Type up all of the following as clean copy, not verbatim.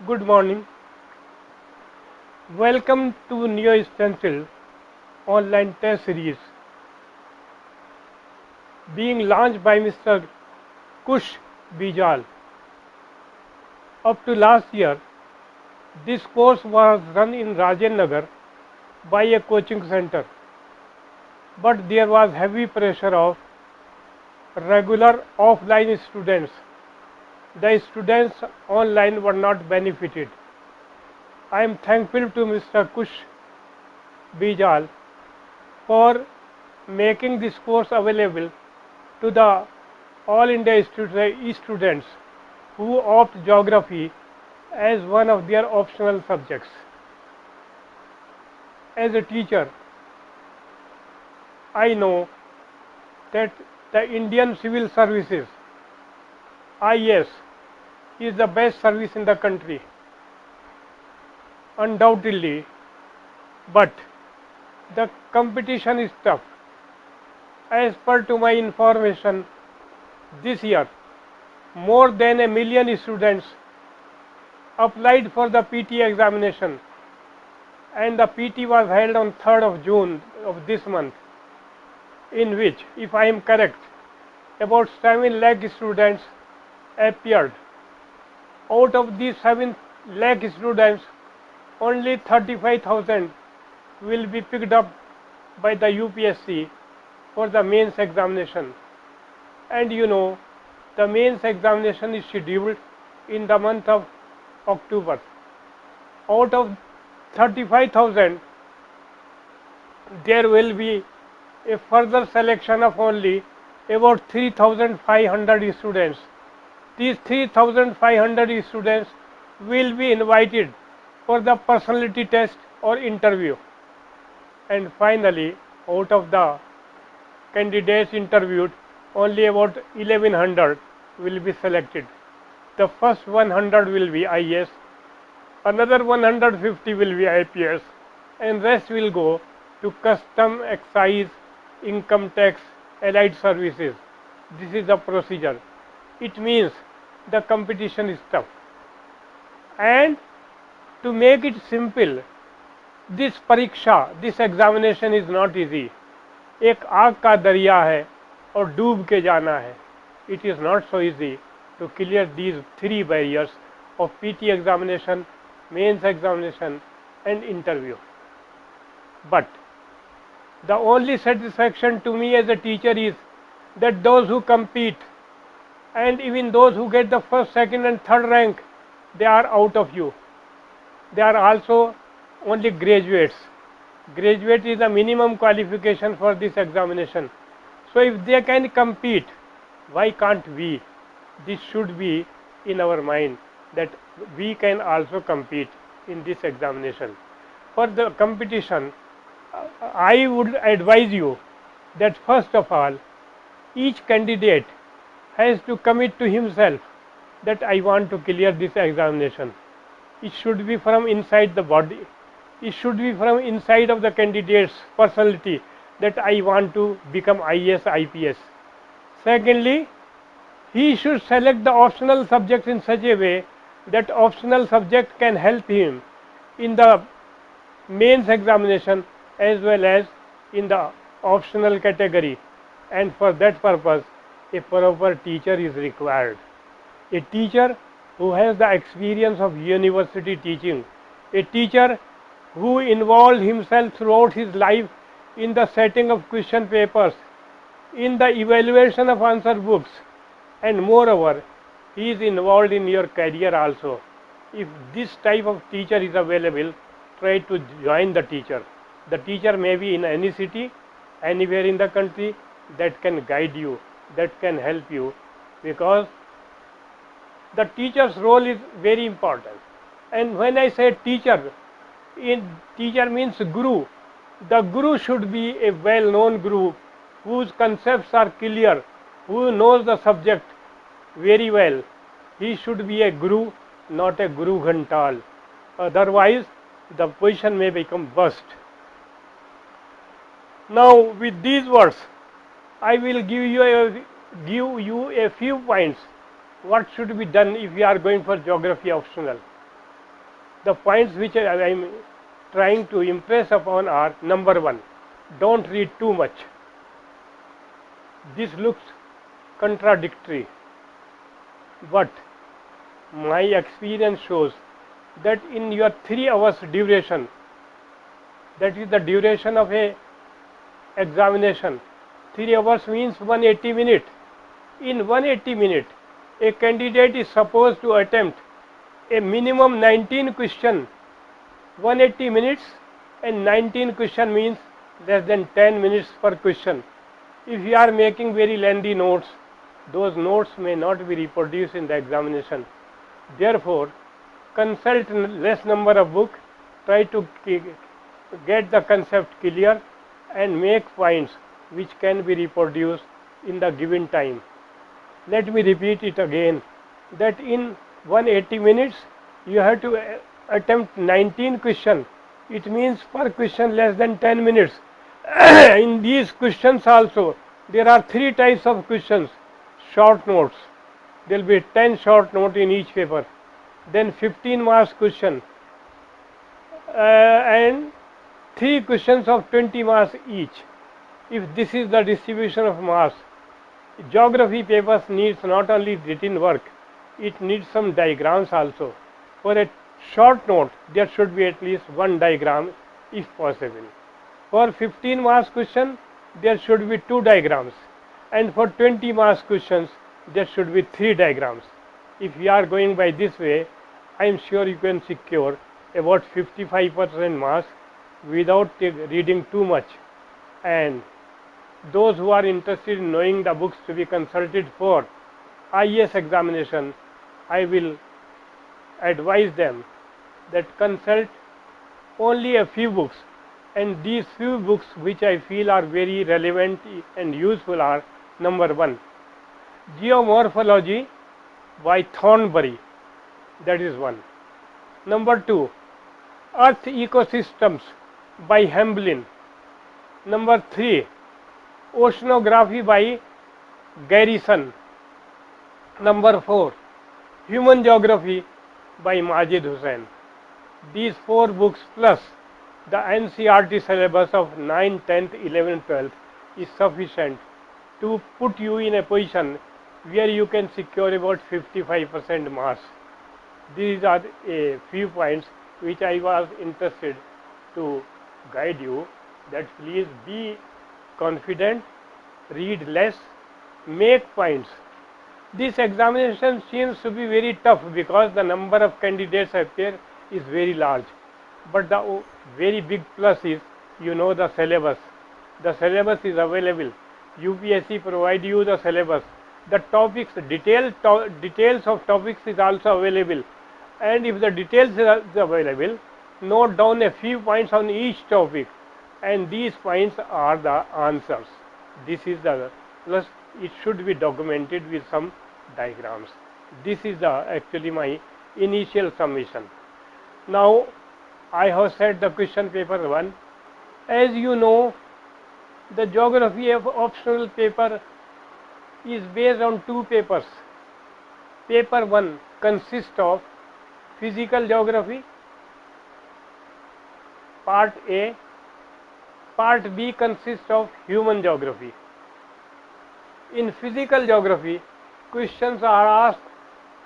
Good morning. Welcome to Neo Stencil online test series being launched by Mr. Kush Bijal. Up to last year, this course was run in Rajen Nagar by a coaching center, but there was heavy pressure of regular offline students. The students online were not benefited. I am thankful to Mr. Kush Bijal for making this course available to the all India students who opt geography as one of their optional subjects. As a teacher, I know that the Indian Civil Services IAS is the best service in the country, undoubtedly, but the competition is tough. As per to my information, this year more than 1 million students applied for the PT examination, and the PT was held on 3rd of June of this month, in which, if I am correct, about 7 lakh students appeared. Out of these 7 lakh students, only 35,000 will be picked up by the UPSC for the mains examination. And you know, the mains examination is scheduled in the month of October. Out of 35,000, there will be a further selection of only about 3,500 students. These 3,500 students will be invited for the personality test or interview. And finally, out of the candidates interviewed, only about 1100 will be selected. The first 100 will be IAS, another 150 will be IPS, and rest will go to custom, excise, income tax, allied services. This is the procedure. It means the competition is tough. And to make it simple, this परीक्षा, this examination is not easy. एक आग का दरिया है और डूब के जाना है. It is not so easy to clear these 3 barriers of PT examination, mains examination and interview. But the only satisfaction to me as a teacher is that those who compete and even those who get the first, second and third rank, they are out of you. They are also only graduates. Graduate is the minimum qualification for this examination. So if they can compete, why can't we? This should be in our mind that we can also compete in this examination. For the competition, I would advise you that first of all, each candidate has to commit to himself that I want to clear this examination. It should be from inside the body. It should be from inside of the candidate's personality that I want to become IAS, IPS. Secondly, he should select the optional subjects in such a way that optional subject can help him in the mains examination as well as in the optional category, and for that purpose a proper teacher is required. A teacher who has the experience of university teaching, a teacher who involved himself throughout his life in the setting of question papers, in the evaluation of answer books, and moreover, he is involved in your career also. If this type of teacher is available, try to join the teacher. The teacher may be in any city, anywhere in the country, that can guide you, that can help you, because the teacher's role is very important. And when I say teacher, teacher means guru. The guru should be a well-known guru whose concepts are clear, who knows the subject very well. He should be a guru, not a guru ghantal. Otherwise, the position may become worst. Now, with these words, I will give you a few points what should be done if you are going for geography optional. The points which I am trying to impress upon are: number one, don't read too much. This looks contradictory, but my experience shows that in your 3 hours duration, that is the duration of a examination, 3 hours means 180 minutes. In 180 minutes, a candidate is supposed to attempt a minimum 19 question. 180 minutes and 19 question means less than 10 minutes per question. If you are making very lengthy notes, those notes may not be reproduced in the examination. Therefore, consult less number of books, try to get the concept clear and make points which can be reproduced in the given time. Let me repeat it again, that in 180 minutes you have to attempt 19 questions. It means per question less than 10 minutes. In these questions also, there are 3 types of questions. Short notes, there will be 10 short notes in each paper, then 15 marks question, and 3 questions of 20 marks each. If this is the distribution of marks, geography papers needs not only written work, it needs some diagrams also. For a short note, there should be at least 1 diagram if possible. For 15 marks question, there should be 2 diagrams, and for 20 marks questions, there should be 3 diagrams. If you are going by this way, I am sure you can secure about 55% marks without reading too much. And those who are interested in knowing the books to be consulted for IAS examination, I will advise them that consult only a few books, and these few books which I feel are very relevant and useful are: number one, Geomorphology by Thornbury, that is one. Number two, Earth Ecosystems by Hamblin. Number three, Oceanography by Garrison. Number four, Human Geography by Majid Hussain. These 4 books plus the NCERT syllabus of 9th, 10th, 11th, 12th is sufficient to put you in a position where you can secure about 55% marks. These are a few points which I was interested to guide you, that please be confident, read less, make points. This examination seems to be very tough because the number of candidates appear is very large, but the very big plus is, you know, the syllabus. The syllabus is available. UPSC provide you the syllabus. The topics, details of topics is also available, and if the details is available, note down a few points on each topic, and these points are the answers. This is the plus. It should be documented with some diagrams. This is actually my initial submission. Now I have said the question paper 1. As you know, the geography of optional paper is based on 2 papers. Paper 1 consists of physical geography, part A. Part B consists of human geography. In physical geography, questions are asked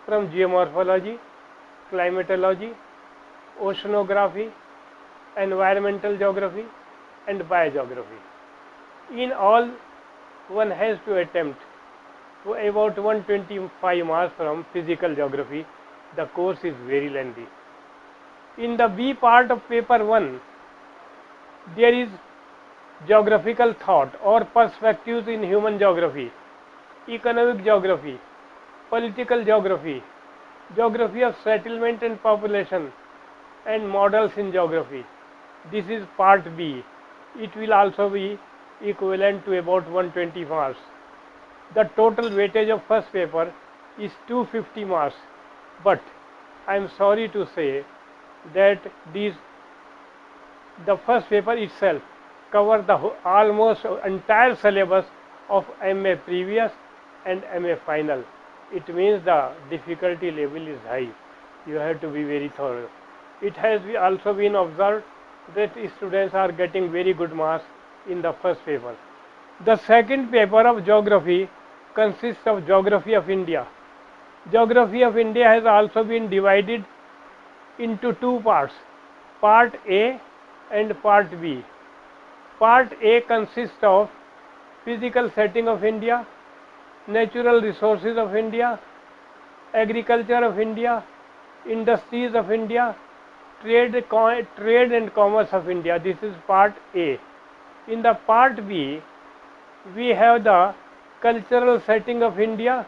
from geomorphology, climatology, oceanography, environmental geography, and biogeography. In all, one has to attempt about 125 marks from physical geography. The course is very lengthy. In the B part of paper 1, there is geographical thought or perspectives in human geography, economic geography, political geography, geography of settlement and population, and models in geography. This is part B. It will also be equivalent to about 120 marks. The total weightage of first paper is 250 marks, but I am sorry to say that the first paper itself cover the almost entire syllabus of MA previous and MA final. It means the difficulty level is high. You have to be very thorough. it has also been observed that students are getting very good marks in the first paper. The second paper of geography consists of geography of India. Geography of India has also been divided into two parts, part A and part B. Part A consists of physical setting of India, natural resources of India, agriculture of India, industries of India, trade and commerce of India. This is part A. In the part B, we have the cultural setting of India,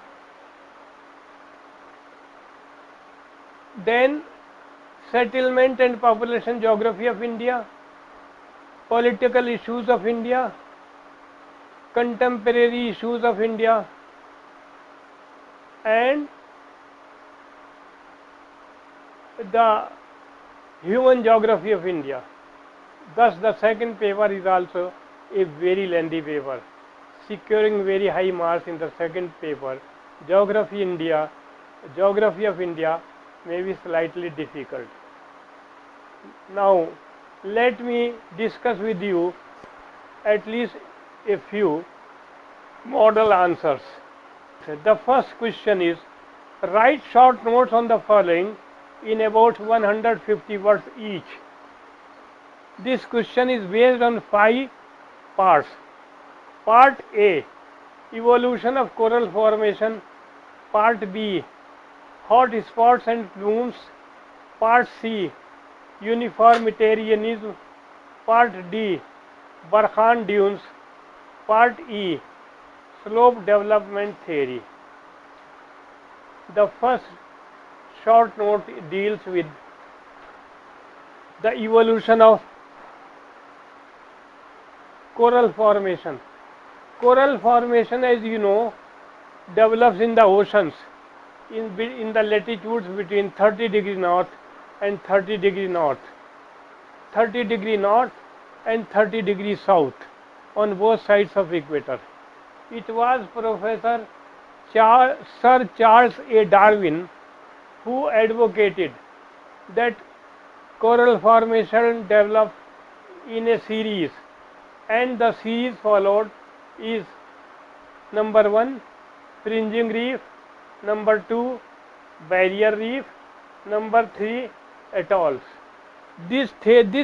then settlement and population geography of India, political issues of India, contemporary issues of India, and the human geography of India. Thus, the second paper is also a very lengthy paper. Securing very high marks in the second paper, geography of India may be slightly difficult. Now, let me discuss with you at least a few model answers. The first question is, write short notes on the following in about 150 words each. This question is based on 5 parts. Part A, evolution of coral formation. Part B, hot spots and plumes. Part C, uniformitarianism. Part D, Barkhan dunes. Part E, slope development theory. The first short note deals with the evolution of coral formation. Coral formation, as you know, develops in the oceans in the latitudes between 30 degree north and 30 degree north, 30 degree north and 30 degree south on both sides of equator. It was Professor Sir Charles A. Darwin who advocated that coral formation developed in a series, and the series followed is number 1 fringing reef, number 2 barrier reef, number 3 atolls. This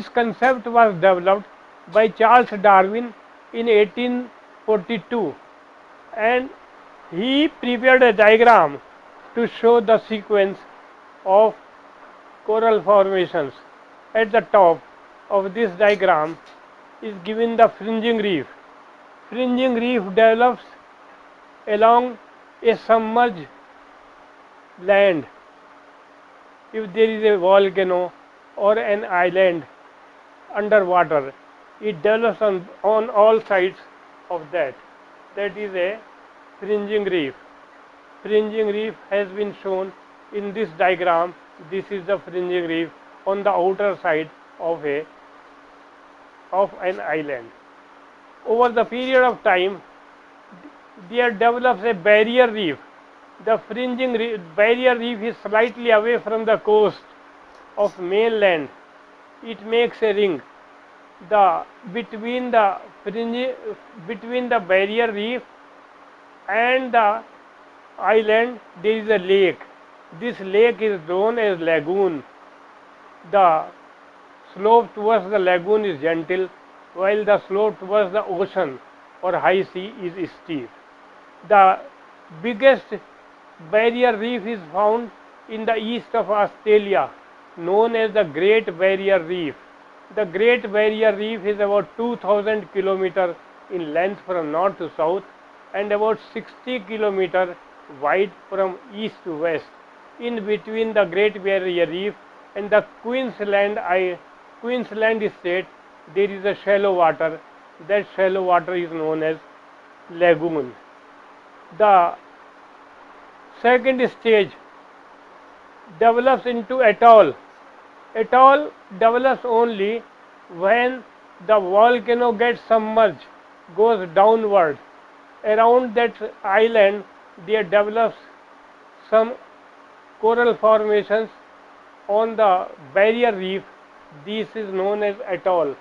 concept was developed by Charles Darwin in 1842, and he prepared a diagram to show the sequence of coral formations. At the top of this diagram is given the fringing reef. Fringing reef develops along a submerged land. If there is a volcano or an island underwater, it develops on all sides of that. That is a fringing reef. Fringing reef has been shown in this diagram. This is the fringing reef on the outer side of an island. Over the period of time, there develops a barrier reef. The barrier reef is slightly away from the coast of mainland. It makes a ring. Between the barrier reef and the island, there is a lake. This lake is known as lagoon. The slope towards the lagoon is gentle, while the slope towards the ocean or high sea is steep. The biggest barrier reef is found in the east of Australia, known as the Great Barrier Reef. The Great Barrier Reef is about 2000 kilometers in length from north to south and about 60 kilometers wide from east to west. In between the Great Barrier Reef and the Queensland state, there is a shallow water. That shallow water is known as lagoon. The second stage develops into atoll. Atoll develops only when the volcano gets submerged, goes downward. Around that island, there develops some coral formations on the barrier reef. This is known as atoll.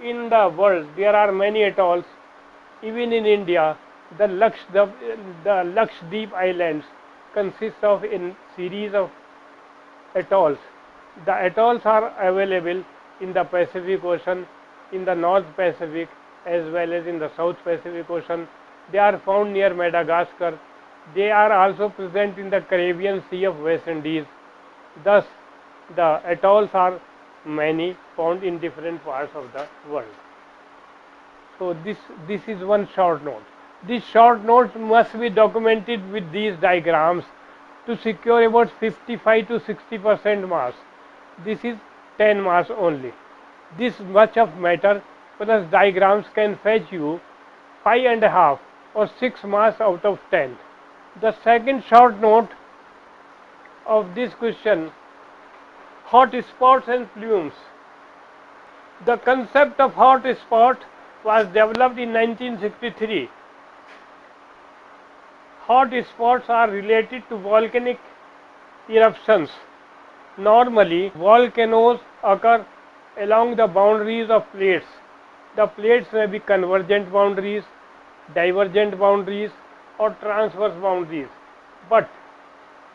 In the world, there are many atolls. Even in India, the Lakshadweep Islands consist of a series of atolls. The atolls are available in the Pacific Ocean, in the North Pacific, as well as in the South Pacific Ocean. They are found near Madagascar. They are also present in the Caribbean Sea of West Indies. Thus, the atolls are many, found in different parts of the world. So this is one short note. This short note must be documented with these diagrams to secure about 55 to 60% mass. This is 10 mass only. This much of matter plus diagrams can fetch you 5.5 or 6 mass out of 10. The second short note of this question: hot spots and plumes. The concept of hot spot was developed in 1963. Hot spots are related to volcanic eruptions. Normally, volcanoes occur along the boundaries of plates. The plates may be convergent boundaries, divergent boundaries, or transverse boundaries. But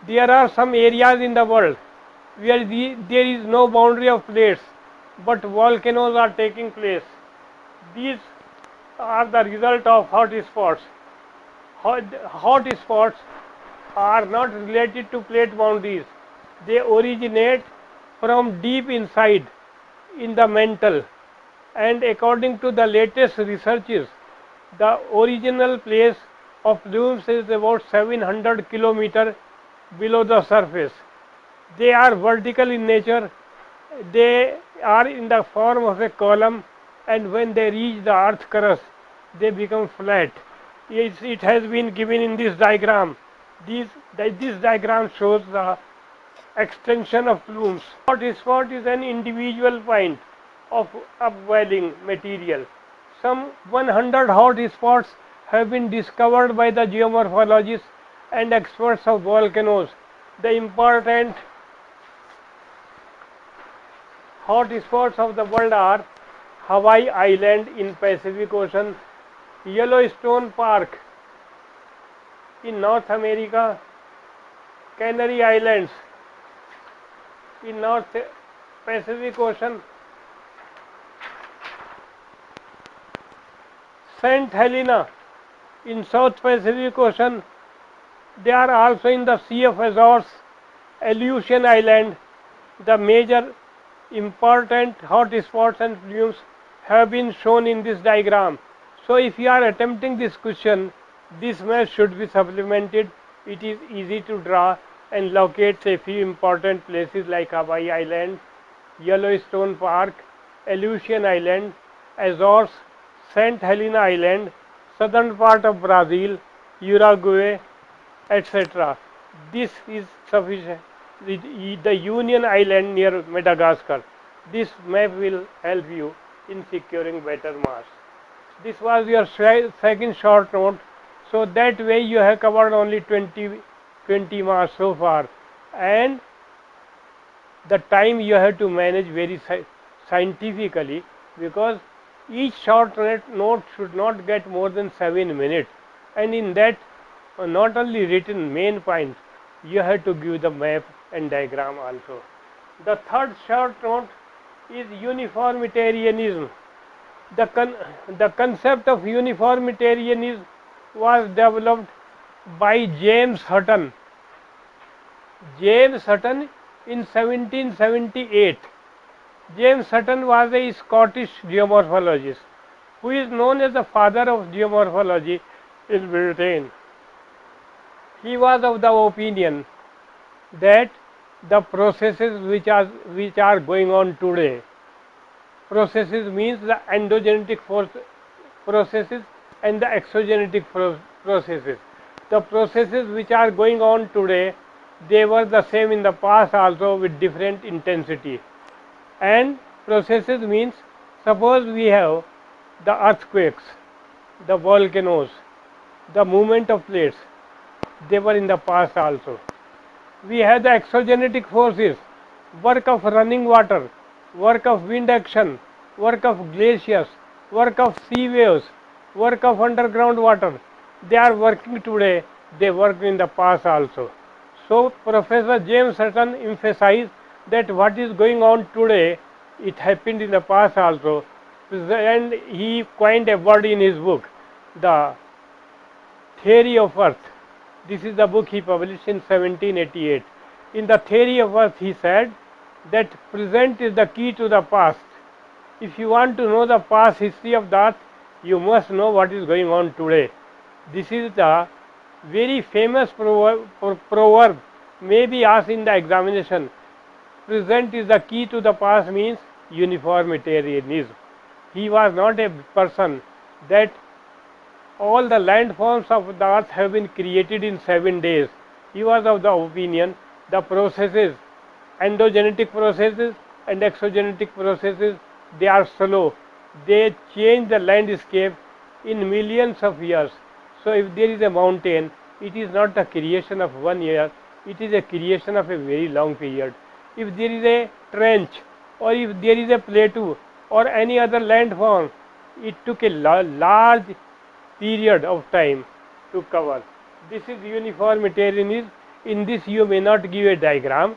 there are some areas in the world where there is no boundary of plates, but volcanoes are taking place. These are the result of hot spots. Hot spots are not related to plate boundaries. They originate from deep inside in the mantle, and according to the latest researches, the original place of plumes is about 700 kilometers below the surface. They are vertical in nature. They are in the form of a column, and when they reach the earth crust, they become flat. It has been given in this diagram. This diagram shows the extension of plumes. Hot spot is an individual point of upwelling material. Some 100 hot spots have been discovered by the geomorphologists and experts of volcanoes. The important hot spots of the world are Hawaii Island in Pacific Ocean, Yellowstone Park in North America, Canary Islands in North Pacific Ocean, St. Helena in South Pacific Ocean. They are also in the Sea of Azores, Aleutian Island. The major important hot spots and plumes have been shown in this diagram. So if you are attempting this question, this map should be supplemented. It is easy to draw and locate a few important places like Hawaii Island, Yellowstone Park, Aleutian Island, Azores, St. Helena Island, southern part of Brazil, Uruguay, etc. This is sufficient. The Union Island near Madagascar. This map will help you in securing better mass. This was your second short note. So that way you have covered only 20 marks so far, and the time you have to manage very scientifically, because each short note should not get more than 7 minutes, and in that not only written main points, you have to give the map and diagram also. The third short note is uniformitarianism. The concept of uniformitarianism was developed by James Hutton. James Hutton in 1778. James Hutton was a Scottish geomorphologist who is known as the father of geomorphology in Britain. He was of the opinion that the processes which are going on today, processes means the endogenetic force processes and the exogenetic processes. The processes which are going on today, they were the same in the past also with different intensity. And processes means, suppose we have the earthquakes, the volcanoes, the movement of plates, they were in the past also. We have the exogenetic forces, work of running water, work of wind action, work of glaciers, work of sea waves, work of underground water. They are working today, they worked in the past also. So Professor James Hutton emphasized that what is going on today, it happened in the past also, and he coined a word in his book, the Theory of Earth. This is the book he published in 1788. In the Theory of Earth, he said that present is the key to the past. If you want to know the past history of the earth, you must know what is going on today. This is the very famous proverb, may be asked in the examination. Present is the key to the past means uniformitarianism. He was not a person that all the landforms of the earth have been created in 7 days. He was of the opinion the processes, endogenetic processes and exogenetic processes, they are slow. They change the landscape in millions of years. So if there is a mountain, it is not the creation of 1 year, it is a creation of a very long period. If there is a trench or if there is a plateau or any other landform, it took a large period of time to cover. This is uniformitarianism. In this you may not give a diagram.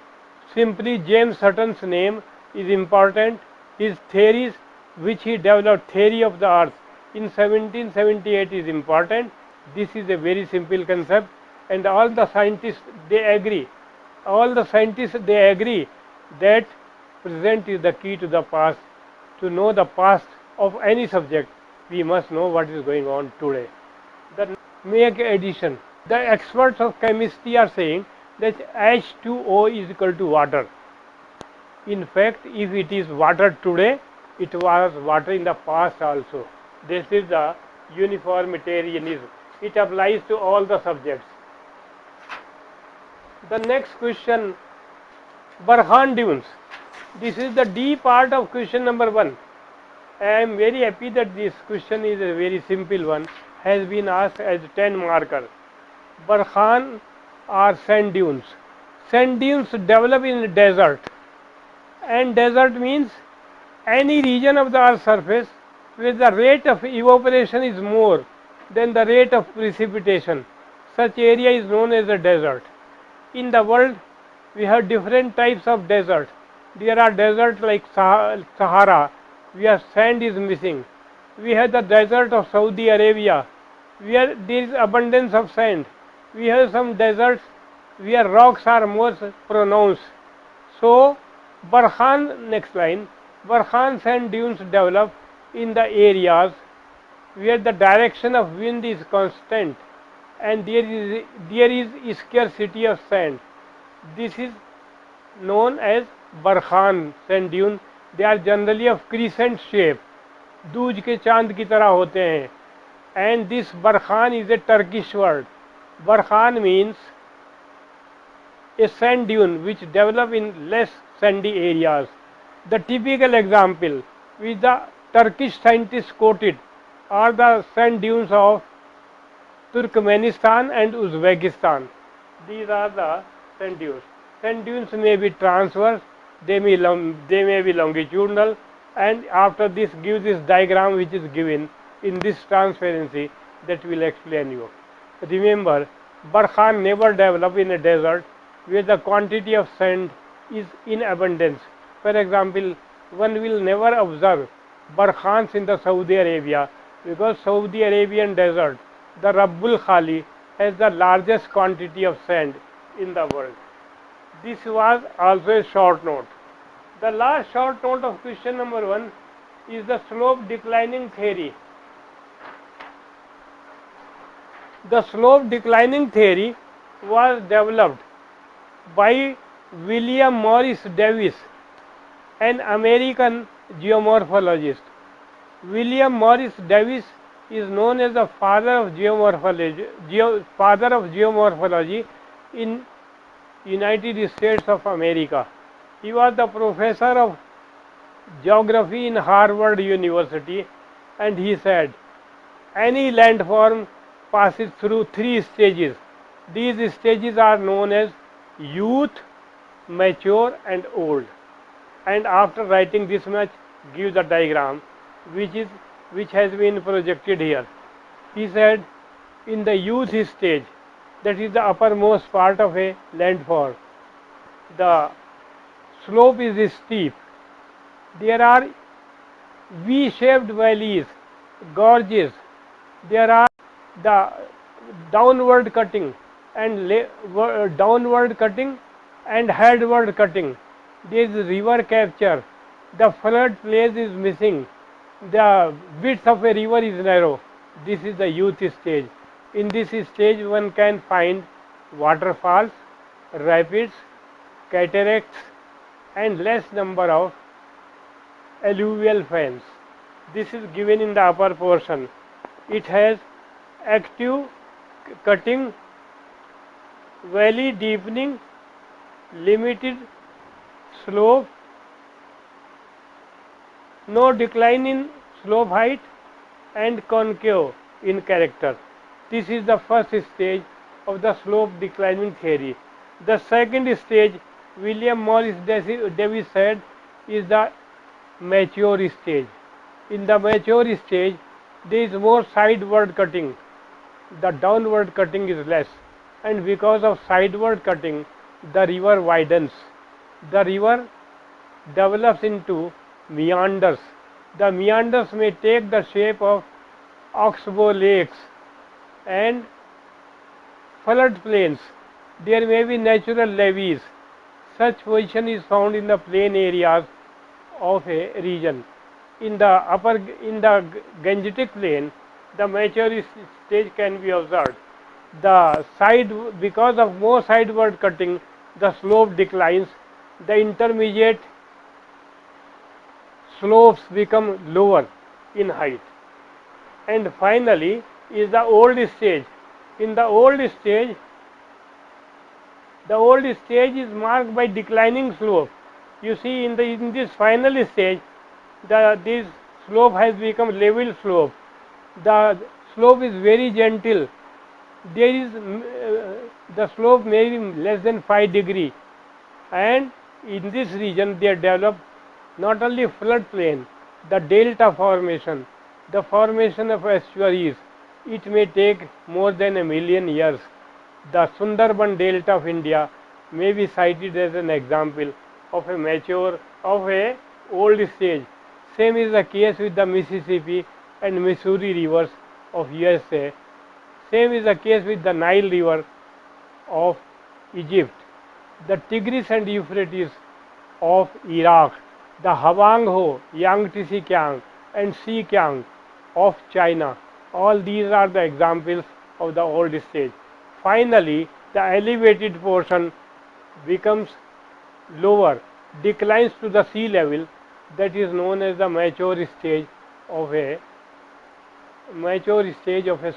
Simply James Hutton's name is important. His theories which he developed, theory of the earth in 1778 is important. This is a very simple concept and all the scientists they agree. All the scientists they agree that present is the key to the past. To know the past of any subject, we must know what is going on today. The make addition. The experts of chemistry are saying that H2O is equal to water. In fact, if it is water today, it was water in the past also. This is the uniformitarianism. It applies to all the subjects. The next question, Barkhan dunes. This is the D part of question number 1. I am very happy that this question is a very simple one, has been asked as 10 marker. Barkhan are sand dunes. Sand dunes develop in desert, and desert means any region of the earth's surface where the rate of evaporation is more than the rate of precipitation. Such area is known as a desert. In the world, we have different types of desert. There are deserts like Sahara, where sand is missing. We have the desert of Saudi Arabia, where there is abundance of sand. We have some deserts where rocks are more pronounced. So, Barkhan, next line, Barkhan sand dunes develop in the areas where the direction of wind is constant and there is scarcity of sand. This is known as Barkhan sand dune. They are generally of crescent shape, Dooj के चांद की तरह होते हैं. And this Barkhan is a Turkish word. Barkhan means a sand dune which develop in less sandy areas. The typical example which the Turkish scientists quoted are the sand dunes of Turkmenistan and Uzbekistan. These are the sand dunes. Sand dunes may be transverse, they may be longitudinal, and after this give this diagram which is given in this transparency that will explain you. Remember, Barkhan never develop in a desert where the quantity of sand is in abundance. For example, one will never observe Barkhans in the Saudi Arabia because Saudi Arabian desert, the Rabbul Khali, has the largest quantity of sand in the world. This was also a short note. The last short note of question number 1 is the slope declining theory. The slope declining theory was developed by William Morris Davis, an American geomorphologist. William Morris Davis is known as the father of geomorphology in United States of America. He was the professor of geography in Harvard University, and he said, any landform passes through 3 stages. These stages are known as youth, mature and old. And after writing this much, give the diagram which has been projected here. He said, in the youth stage, that is the uppermost part of a landfall, the slope is steep. There are V-shaped valleys, gorges. There are the downward cutting and downward cutting and headward cutting. There is river capture. The flood place is missing. The width of a river is narrow. This is the youth stage. In this stage, one can find waterfalls, rapids, cataracts, and less number of alluvial fans. This is given in the upper portion. It has active cutting, valley deepening, limited slope, no decline in slope height, and concave in character. This is the first stage of the slope declining theory. The second stage, William Morris Davies said, is the mature stage. In the mature stage, there is more sideward cutting. The downward cutting is less, and because of sideward cutting, the river widens. The river develops into meanders. The meanders may take the shape of oxbow lakes and flood plains. There may be natural levees. Such position is found in the plain areas of a region. In the Gangetic plain, the mature stage can be observed. Because of more sideward cutting, the slope declines. The intermediate slopes become lower in height. And finally is the old stage. In the old stage is marked by declining slope. You see, in this final stage, this slope has become level slope. The slope is very gentle. The slope may be less than 5 degree, and in this region they develop not only flood plain, the delta formation, the formation of estuaries. It may take more than 1 million years. The Sundarban Delta of India may be cited as an example of a old stage. Same is the case with the Mississippi and Missouri rivers of USA. Same is the case with the Nile River of Egypt, the Tigris and Euphrates of Iraq, the Hwang Ho, Yangtze Kiang, and Xinjiang of China. All these are the examples of the old stage. Finally, the elevated portion becomes lower, declines to the sea level. That is known as the mature stage of a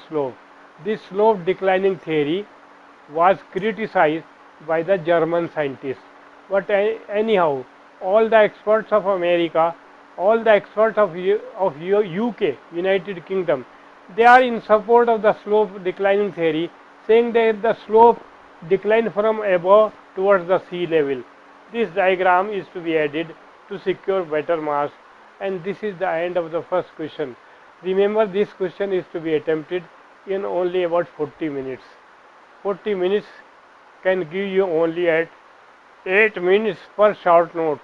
slope. This slope declining theory was criticized by the German scientists. But anyhow, all the experts of America, all the experts of UK, United Kingdom, they are in support of the slope declining theory, saying that the slope decline from above towards the sea level. This diagram is to be added to secure better marks, and this is the end of the first question. Remember, this question is to be attempted in only about 40 minutes. 40 minutes can give you only at 8 minutes per short note,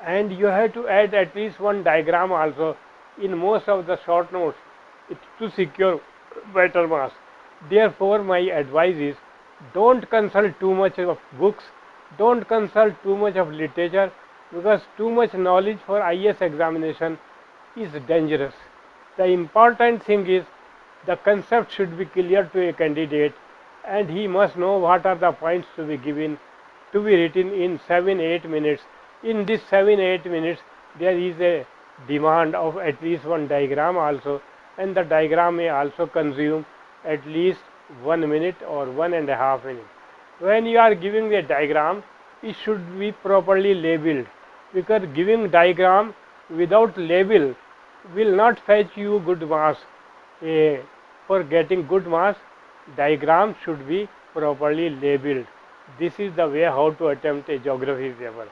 and you have to add at least one diagram also in most of the short notes to secure better marks. Therefore, my advice is, don't consult too much of books, don't consult too much of literature, because too much knowledge for IAS examination is dangerous. The important thing is the concept should be clear to a candidate, and he must know what are the points to be given, to be written in 7-8 minutes. In this 7-8 minutes, there is a demand of at least one diagram also, and the diagram may also consume at least 1 minute or 1.5 minutes. When you are giving a diagram, it should be properly labeled, because giving diagram without label will not fetch you good marks. For getting good marks, diagram should be properly labeled. This is the way how to attempt a geography paper.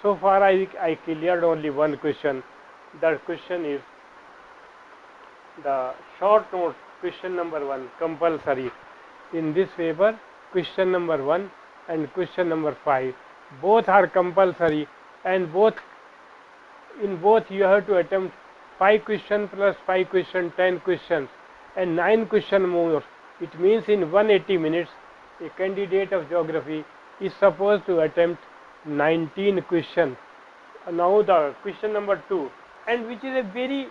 So far I cleared only one question. That question is the short note question number 1 compulsory. In this paper, question number 1 and question number 5 both are compulsory, and in both you have to attempt 5 questions plus 5 questions, 10 questions and 9 questions more. It means in 180 minutes a candidate of geography is supposed to attempt 19 questions. Now the question number 2, and which is a very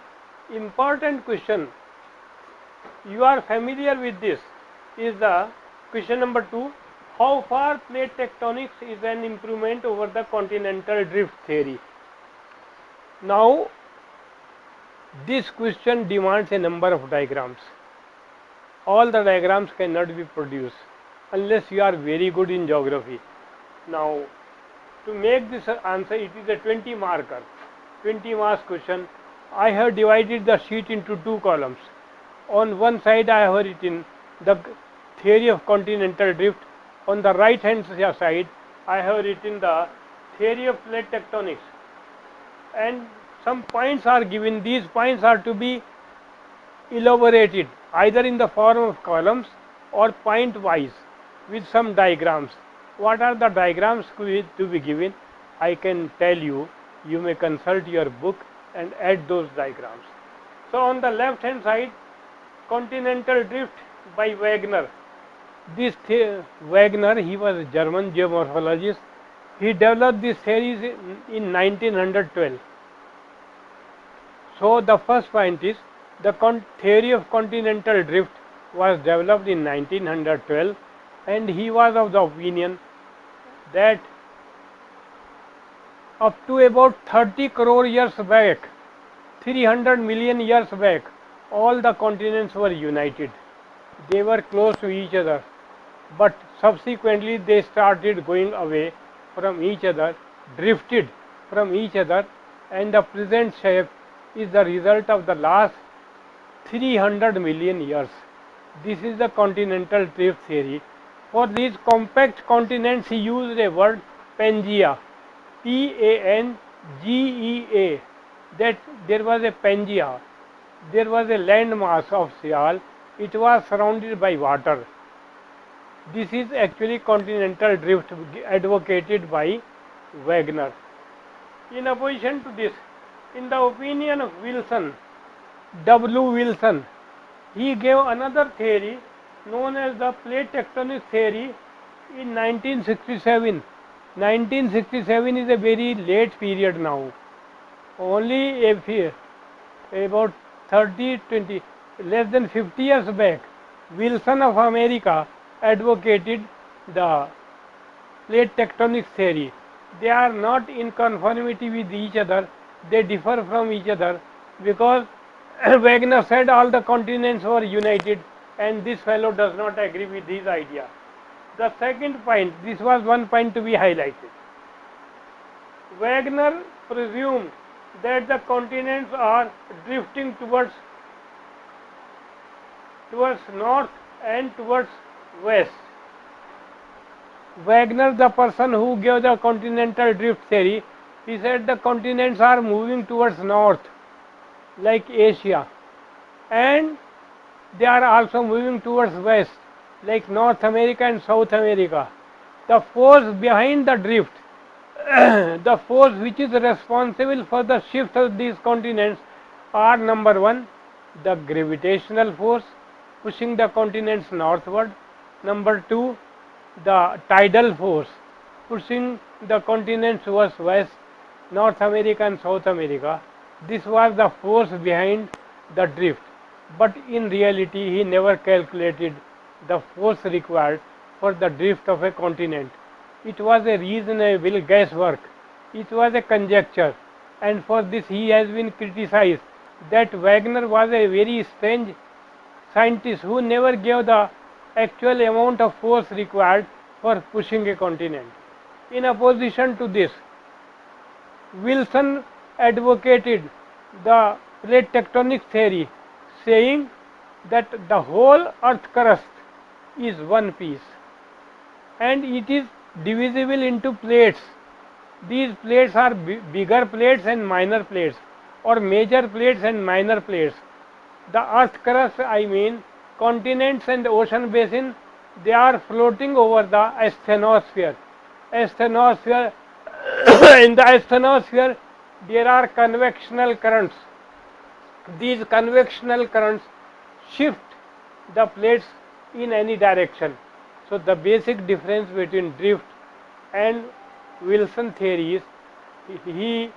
important question, you are familiar with this, is the question number 2. How far plate tectonics is an improvement over the continental drift theory? Now this question demands a number of diagrams. All the diagrams cannot be produced unless you are very good in geography. Now to make this answer, it is a 20 marker, 20 marks question. I have divided the sheet into 2 columns. On one side I have written the theory of continental drift. On the right hand side I have written the theory of plate tectonics, and some points are given. These points are to be elaborated either in the form of columns or point wise with some diagrams. What are the diagrams to be given? I can tell you. You may consult your book and add those diagrams. So on the left hand side, continental drift by Wagner. This Wagner, he was a German geomorphologist. He developed this theory in 1912. So the first point is the theory of continental drift was developed in 1912, and he was of the opinion that up to about 30 crore years back, 300 million years back, all the continents were united. They were close to each other, but subsequently they started going away from each other, drifted from each other, and the present shape is the result of the last 300 million years. This is the continental drift theory. For these compact continents he used a word Pangea, P-A-N-G-E-A, that there was a Pangea, there was a landmass of Sial, it was surrounded by water. This is actually continental drift advocated by Wagner. In opposition to this, in the opinion of Wilson, W. Wilson, he gave another theory known as the plate tectonic theory in 1967. 1967 is a very late period now. Only about 20, less than 50 years back, Wilson of America advocated the plate tectonic theory. They are not in conformity with each other, they differ from each other, because Wagner said all the continents were united, and this fellow does not agree with his idea. The second point, this was one point to be highlighted. Wagner presumed that the continents are drifting towards north and towards west. Wagner, the person who gave the continental drift theory, he said the continents are moving towards north, like Asia, and they are also moving towards west, like North America and South America. The force behind the drift, the force which is responsible for the shift of these continents are: number 1, the gravitational force pushing the continents northward; number 2, the tidal force pushing the continents towards west, North America and South America. This was the force behind the drift, but in reality he never calculated the force required for the drift of a continent. It was a reasonable guesswork, it was a conjecture, and for this he has been criticized that Wagner was a very strange scientist who never gave the actual amount of force required for pushing a continent. In opposition to this, Wilson advocated the plate tectonic theory, saying that the whole earth crust is one piece, and it is divisible into plates. These plates are bigger plates and minor plates, or major plates and minor plates. The earth crust, I mean continents and ocean basin, they are floating over the asthenosphere. Asthenosphere in the asthenosphere there are convectional currents. These convectional currents shift the plates in any direction. So the basic difference between drift and Wilson theory is, he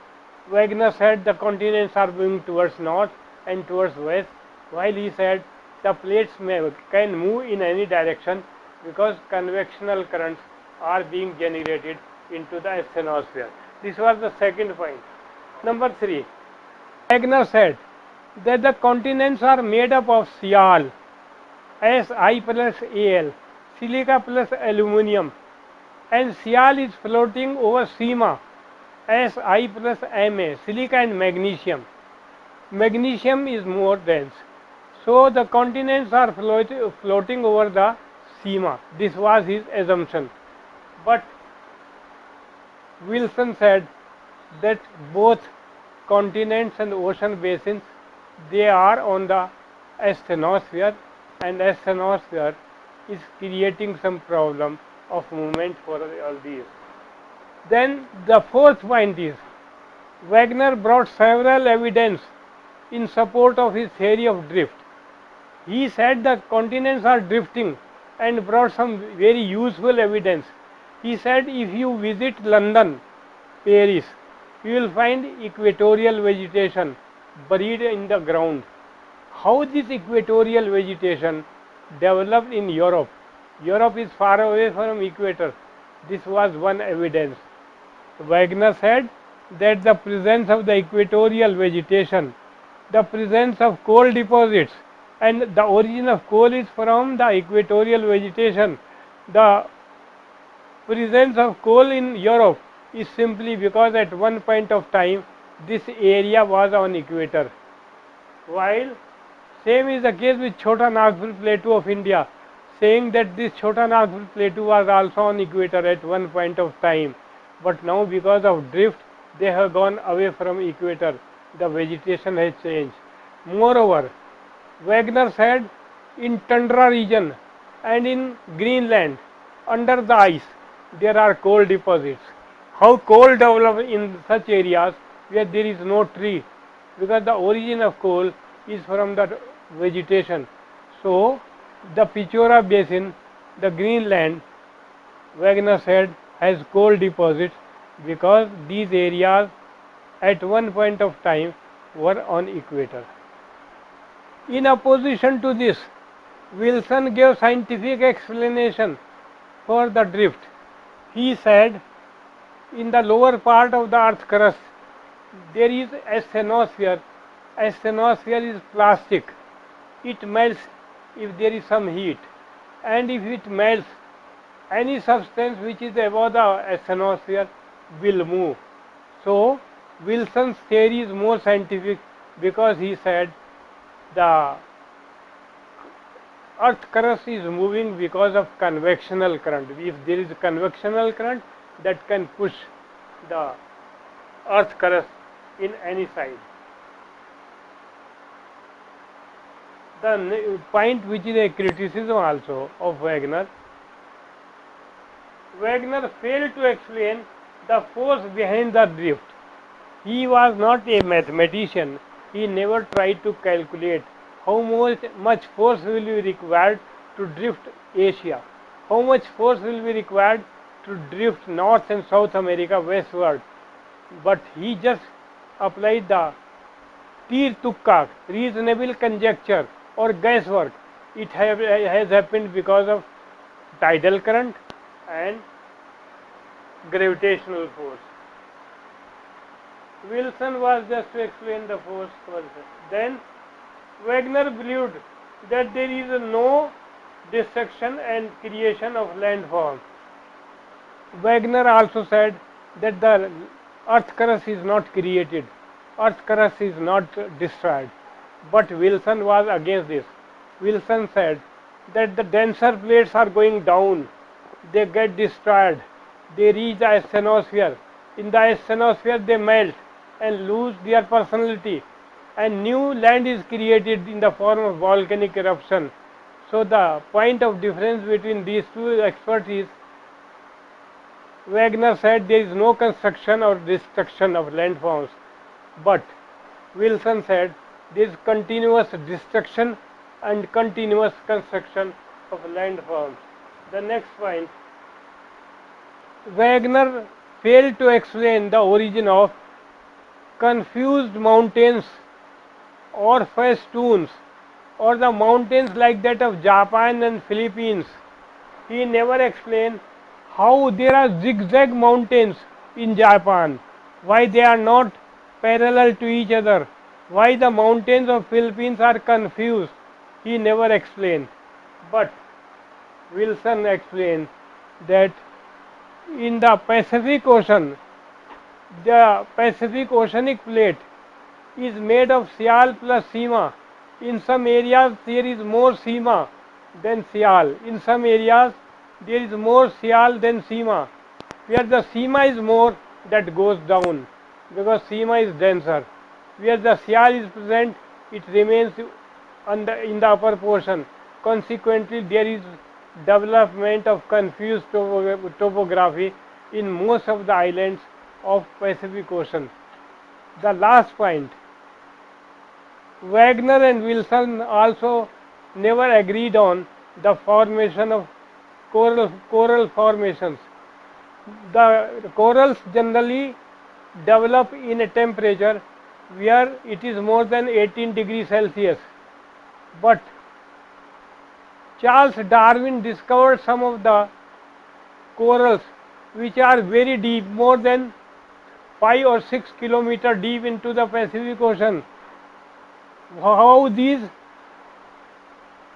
Wagner said the continents are moving towards north and towards west, while he said the plates can move in any direction because convectional currents are being generated into the asthenosphere. This was the second point. Number 3, Wagner said that the continents are made up of Sial, Si plus Al, silica plus aluminum, and Sial is floating over Sima, Si plus Ma, silica and magnesium. Magnesium is more dense. So the continents are floating over the Sima. This was his assumption. But Wilson said that both continents and ocean basins, they are on the asthenosphere, and asthenosphere is creating some problem of movement for all these. Then the fourth point is, Wagner brought several evidence in support of his theory of drift. He said the continents are drifting and brought some very useful evidence. He said if you visit London, Paris, you will find equatorial vegetation buried in the ground. How this equatorial vegetation developed in Europe? Europe is far away from equator. This was one evidence. Wagner said that the presence of the equatorial vegetation, the presence of coal deposits, and the origin of coal is from the equatorial vegetation. The presence of coal in Europe is simply because at one point of time this area was on equator. While same is the case with Chota Nagpur Plateau of India, saying that this Chota Nagpur Plateau was also on equator at one point of time, but now because of drift they have gone away from equator. The vegetation has changed. Moreover, Wagner said in tundra region and in Greenland under the ice there are coal deposits. How coal develop in such areas where there is no tree? Because the origin of coal is from the vegetation. So the Pichora basin, the Greenland, Wagner said has coal deposits because these areas at one point of time were on equator. In opposition to this, Wilson gave scientific explanation for the drift. He said in the lower part of the earth crust there is asthenosphere. Asthenosphere is plastic. It melts if there is some heat, and if it melts, any substance which is above the asthenosphere will move. So Wilson's theory is more scientific because he said the earth crust is moving because of convectional current. If there is a convectional current, that can push the earth crust in any side. The point which is a criticism also of Wagner, Wagner failed to explain the force behind the drift. He was not a mathematician. He never tried to calculate how much force will be required to drift Asia, how much force will be required to drift North and South America westward. But he just applied the tir tukka, reasonable conjecture or guesswork. It has happened because of tidal current and gravitational force. Wilson was just to explain the force first. Then Wagner believed that there is no destruction and creation of landform. Wagner also said that the earth crust is not created, earth crust is not destroyed. But Wilson was against this. Wilson said that the denser plates are going down, they get destroyed, they reach the asthenosphere. In the asthenosphere, they melt and lose their personality, and new land is created in the form of volcanic eruption. So the point of difference between these two experts is Wagner said there is no construction or destruction of landforms, but Wilson said there is continuous destruction and continuous construction of landforms. The next point, Wagner failed to explain the origin of confused mountains or festoons or the mountains like that of Japan and Philippines. He never explained how there are zigzag mountains in Japan, why they are not parallel to each other, why the mountains of Philippines are confused. He never explained. But Wilson explained that in the Pacific Ocean, the Pacific Oceanic Plate is made of Sial plus Sima. In some areas there is more Sima than Sial. In some areas there is more Sial than Sima. Where the Sima is more, that goes down because Sima is denser. Where the Sial is present, it remains in the upper portion. Consequently, there is development of confused topography in most of the islands of Pacific Ocean. The last point, Wagner and Wilson also never agreed on the formation of coral formations. The corals generally develop in a temperature where it is more than 18 degrees Celsius. But Charles Darwin discovered some of the corals which are very deep, more than 5 or 6 kilometers deep into the Pacific Ocean. How these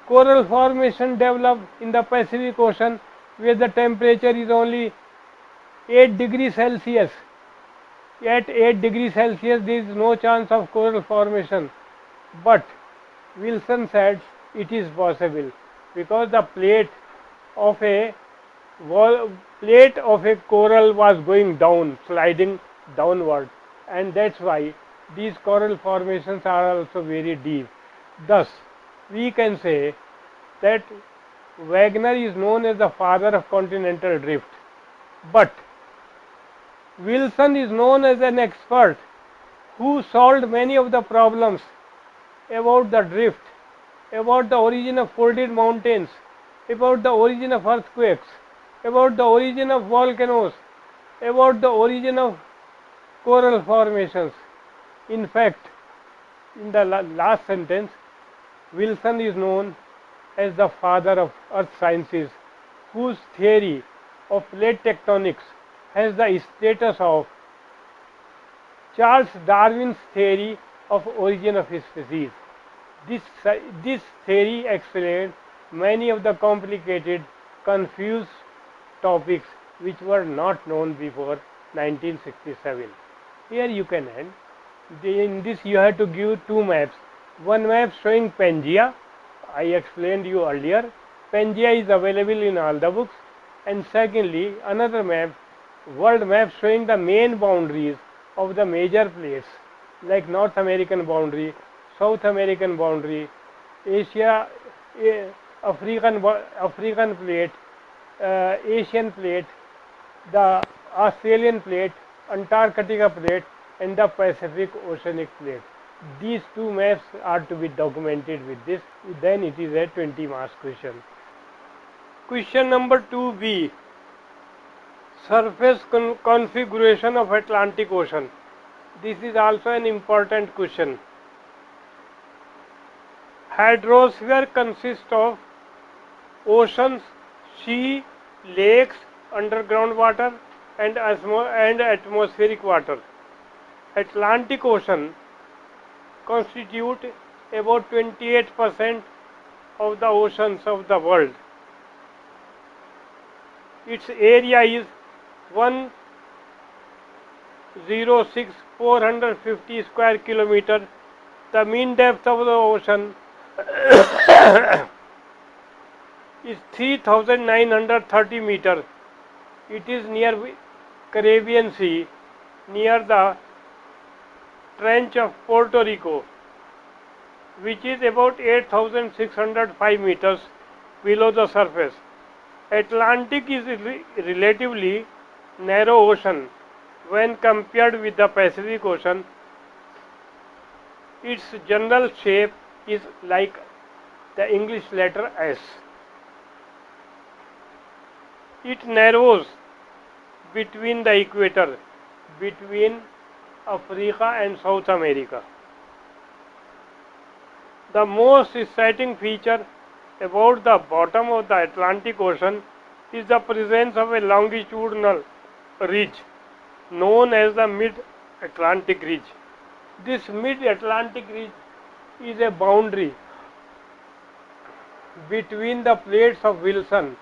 coral formation develop in the Pacific Ocean where the temperature is only 8 degrees Celsius. At 8 degrees Celsius there is no chance of coral formation. But Wilson said it is possible because the plate of a coral was going down, sliding downward, and that's why these coral formations are also very deep. Thus, we can say that Wagner is known as the father of continental drift, but Wilson is known as an expert who solved many of the problems about the drift, about the origin of folded mountains, about the origin of earthquakes, about the origin of volcanoes, about the origin of coral formations. In fact, in the last sentence, Wilson is known as the father of earth sciences, whose theory of plate tectonics has the status of Charles Darwin's theory of origin of his species. This theory explained many of the complicated, confused topics which were not known before 1967. Here you can end. In this you have to give two maps. One map showing Pangaea, I explained you earlier. Pangaea is available in all the books. And secondly, another map, world map showing the main boundaries of the major plates like North American boundary, South American boundary, Asia, African plate, Asian plate, the Australian plate, Antarctica plate, and the Pacific Oceanic plate. These two maps are to be documented with this. Then it is a 20 marks question. Question number 2b. Surface configuration of Atlantic Ocean. This is also an important question. Hydrosphere consists of oceans, sea, lakes, underground water, and atmospheric water. Atlantic Ocean constitute about 28% of the oceans of the world. Its area is 106,450 square kilometer. The mean depth of the ocean is 3,930 meters. It is near Caribbean Sea, near the trench of Puerto Rico, which is about 8,605 meters below the surface. Atlantic is a relatively narrow ocean when compared with the Pacific Ocean. Its general shape is like the English letter S. It narrows between the equator, between Africa and South America. The most exciting feature about the bottom of the Atlantic Ocean is the presence of a longitudinal ridge known as the Mid-Atlantic Ridge. This Mid-Atlantic Ridge is a boundary between the plates of Wilson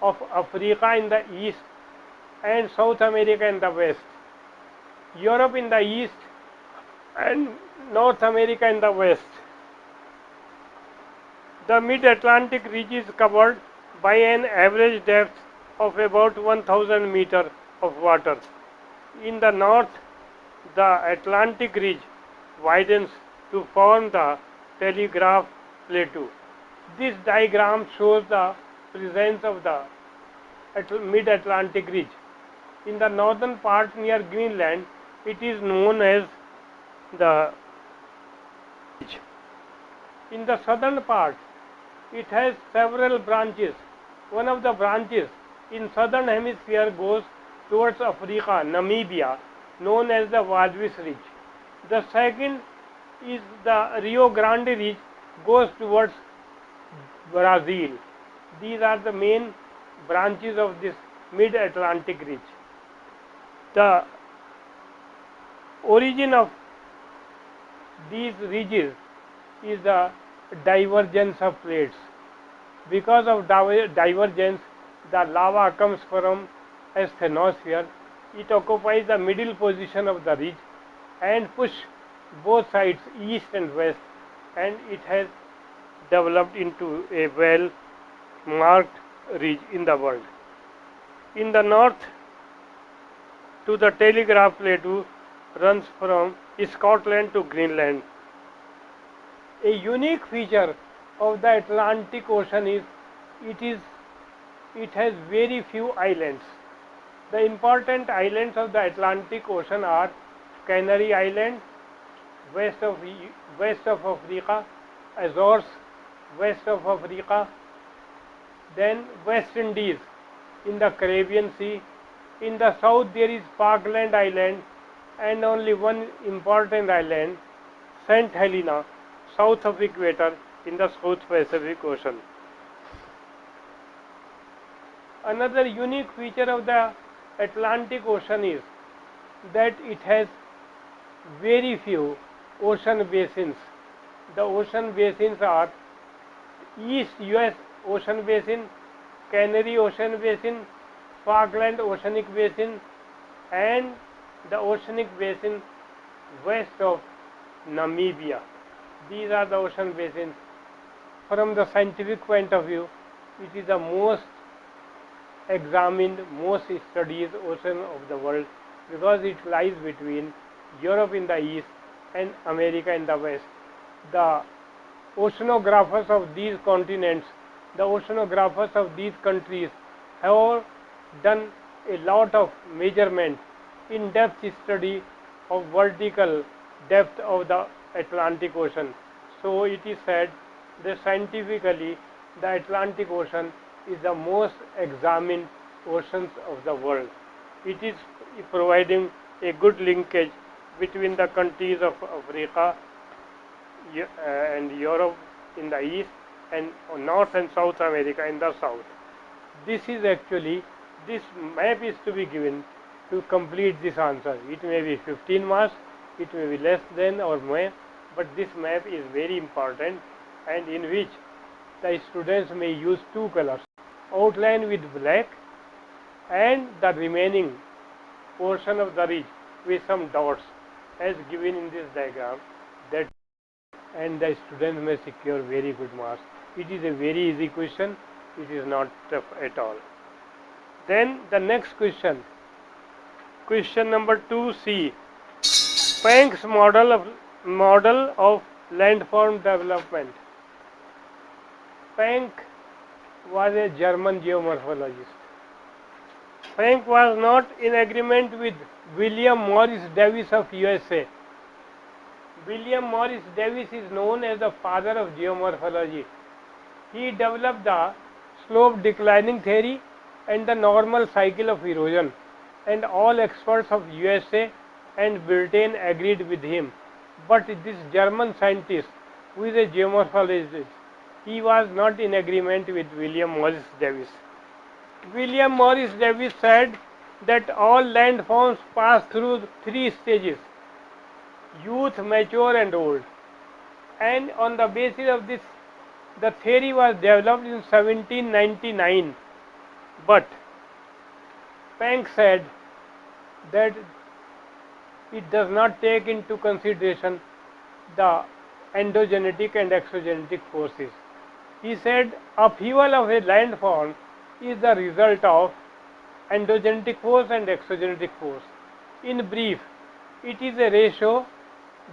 of Africa in the east and South America in the west, Europe in the east and North America in the west. The Mid-Atlantic Ridge is covered by an average depth of about 1000 meters of water. In the north, the Atlantic Ridge widens to form the Telegraph Plateau. This diagram shows the presence of the Mid-Atlantic Ridge. In the northern part near Greenland, it is known as the ridge. In the southern part, it has several branches. One of the branches in southern hemisphere goes towards Africa, Namibia, known as the Wadvis Ridge. The second is the Rio Grande Ridge, goes towards Brazil. These are the main branches of this Mid-Atlantic Ridge. The origin of these ridges is the divergence of plates. Because of divergence, the lava comes from a asthenosphere. It occupies the middle position of the ridge and push both sides, east and west, and it has developed into a well marked ridge in the world. In the north, to the Telegraph Plateau runs from Scotland to Greenland. A unique feature of the Atlantic Ocean is it has very few islands. The important islands of the Atlantic Ocean are Canary Island, west of Africa, Azores, west of Africa, then West Indies in the Caribbean Sea. In the south there is Falkland Island and only one important island, St. Helena, south of equator in the South Pacific Ocean. Another unique feature of the Atlantic Ocean is that it has very few ocean basins. The ocean basins are East US Ocean Basin, Canary Ocean Basin, Falkland Oceanic Basin, and the Oceanic Basin west of Namibia. These are the ocean basins. From the scientific point of view, it is the most examined, most studied ocean of the world because it lies between Europe in the east and America in the west. The oceanographers of these continents, the oceanographers of these countries have done a lot of measurement, in-depth study of vertical depth of the Atlantic Ocean. So it is said that scientifically the Atlantic Ocean is the most examined oceans of the world. It is providing a good linkage between the countries of Africa and Europe in the east and North and South America in the south. This map is to be given to complete this answer. It may be 15 marks, it may be less than or more, but this map is very important and in which the students may use two colors, outline with black and the remaining portion of the ridge with some dots as given in this diagram, that and the students may secure very good marks. It is a very easy question, it is not tough at all. Then the next question, question number 2C. Planck's model of landform development. Planck was a German geomorphologist. Planck was not in agreement with William Morris Davis of USA. William Morris Davis is known as the father of geomorphology. He developed the slope declining theory and the normal cycle of erosion, and all experts of USA and Britain agreed with him. But this German scientist, who is a geomorphologist, he was not in agreement with William Morris Davis. William Morris Davis said that all landforms pass through three stages: youth, mature, and old. And on the basis of this, the theory was developed in 1799. But Planck said that it does not take into consideration the endogenetic and exogenetic forces. He said upheaval of a landform is the result of endogenetic force and exogenetic force. In brief, it is a ratio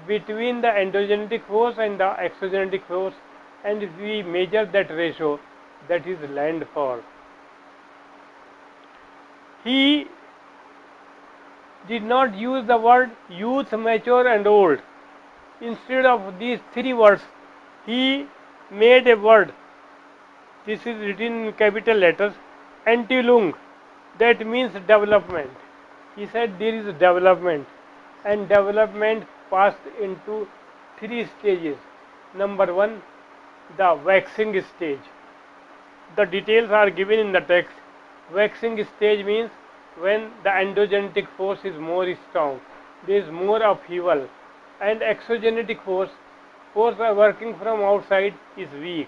between the endogenetic force and the exogenetic force, and if we measure that ratio, that is landfall. He did not use the word youth, mature, and old. Instead of these three words, he made a word. This is written in capital letters, Entwicklung, that means development. He said there is development, and development passed into three stages. Number one, the waxing stage. The details are given in the text. Waxing stage means when the endogenetic force is more strong, there is more upheaval, and exogenetic force working from outside is weak.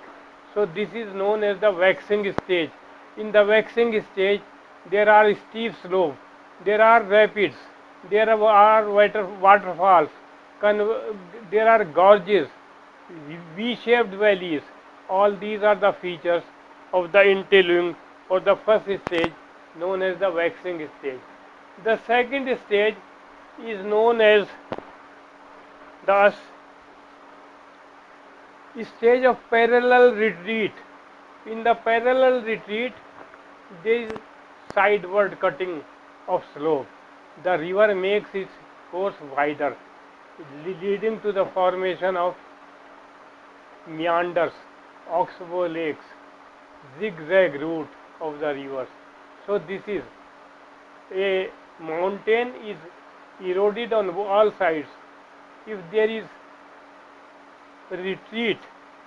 So this is known as the waxing stage. In the waxing stage, there are steep slopes, there are rapids, there are waterfalls, there are gorges, V-shaped valleys. All these are the features of the Entwicklung, or the first stage, known as the waxing stage. The second stage is known as the stage of parallel retreat. In the parallel retreat, there is sideward cutting of slope. The river makes its course wider, leading to the formation of meanders, oxbow lakes, zigzag route of the rivers. So this is a mountain is eroded on all sides. If there is retreat,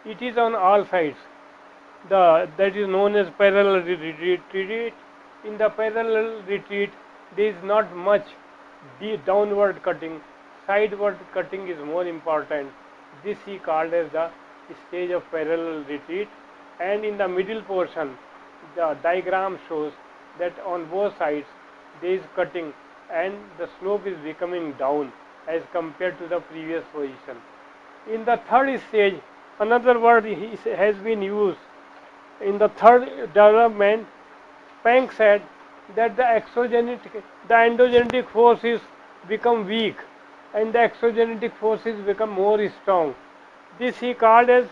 it is on all sides. That is known as parallel retreat. In the parallel retreat, there is not much downward cutting. Sideward cutting is more important. This he called as the stage of parallel retreat. And in the middle portion, the diagram shows that on both sides there is cutting, and the slope is becoming down as compared to the previous position. In the third stage, another word has been used. In the third development, Planck said that the endogenetic forces become weak and the exogenetic forces become more strong. This he called as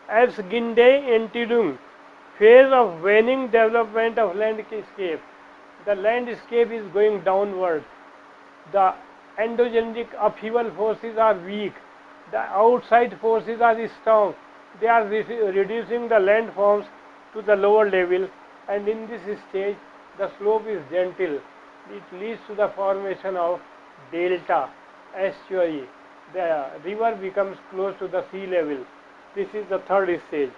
Absginde Entwicklung, phase of waning development of landscape. The landscape is going downward. The endogenetic upheaval forces are weak. The outside forces are strong. They are reducing the landforms to the lower level, and in this stage the slope is gentle. It leads to the formation of delta, estuary. The river becomes close to the sea level. This is the third stage.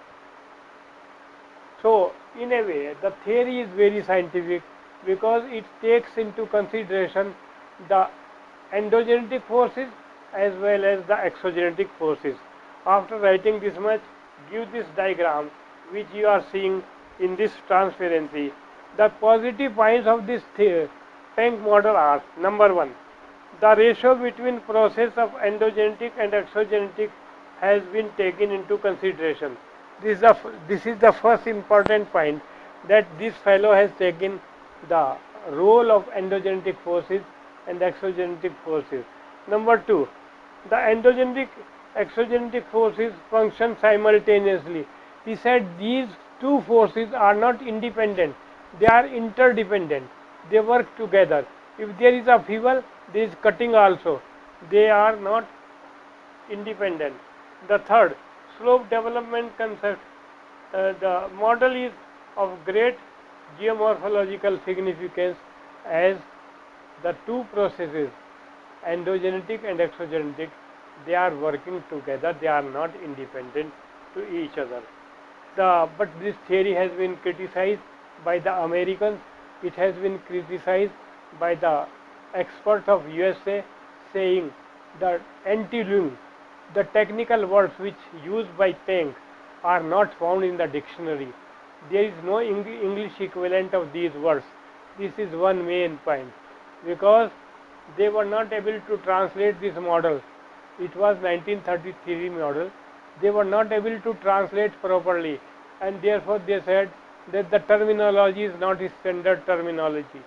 So in a way, the theory is very scientific because it takes into consideration the endogenetic forces as well as the exogenetic forces. After writing this much, give this diagram which you are seeing in this transparency. The positive points of this Planck model are: number one, the ratio between process of endogenetic and exogenetic has been taken into consideration. This is the first important point, that this fellow has taken the role of endogenetic forces and exogenetic forces. Number 2, the endogenetic exogenetic forces function simultaneously. He said these two forces are not independent, they are interdependent, they work together. If there is upheaval, there is cutting also, they are not independent. The third, slope development concept. The model is of great geomorphological significance as the two processes, endogenetic and exogenetic, they are working together, they are not independent to each other. But this theory has been criticized by the Americans, it has been criticized by the experts of USA, saying that anti-lung, the technical words which used by Planck are not found in the dictionary. There is no English equivalent of these words. This is one main point, because they were not able to translate this model. It was 1933 model. They were not able to translate properly, and therefore they said that the terminology is not a standard terminology.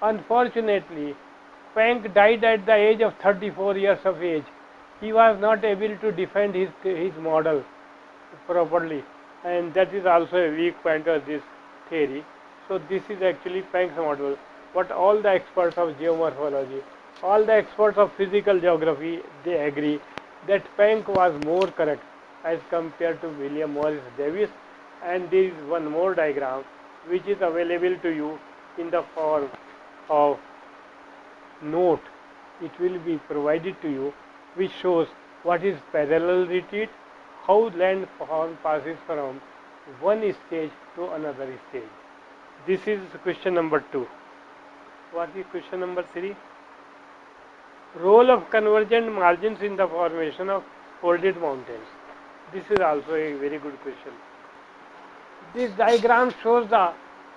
Unfortunately, Planck died at the age of 34 years of age. He was not able to defend his model properly, and that is also a weak point of this theory. So this is actually Planck's model. But all the experts of geomorphology, all the experts of physical geography, they agree that Planck was more correct as compared to William Morris Davies. And there is one more diagram which is available to you in the form of note. It will be provided to you, which shows what is parallel retreat, how landform passes from one stage to another stage. This is question number 2. What is question number 3? Role of convergent margins in the formation of folded mountains. This is also a very good question. This diagram shows the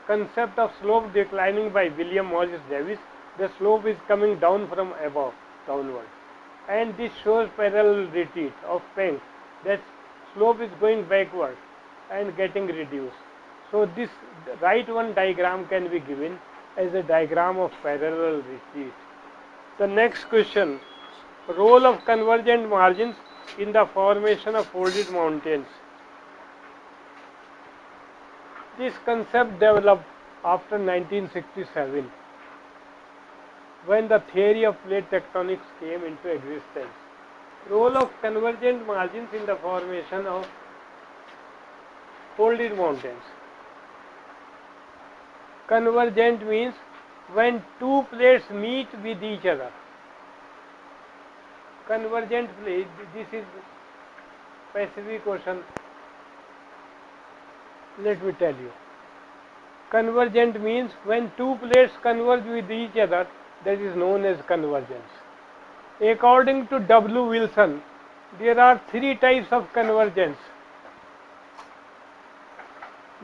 concept of slope declining by William Morris Davies. The slope is coming down from above downward, and this shows parallel retreat of Planck. That slope is going backward and getting reduced. So this right one diagram can be given as a diagram of parallel retreat. The next question, role of convergent margins in the formation of folded mountains. This concept developed after 1967, when the theory of plate tectonics came into existence. Role of convergent margins in the formation of folded mountains. Convergent means when two plates meet with each other. Convergent plate, this is Pacific Ocean. Let me tell you. Convergent means when two plates converge with each other, that is known as convergence. According to W. Wilson, there are three types of convergence.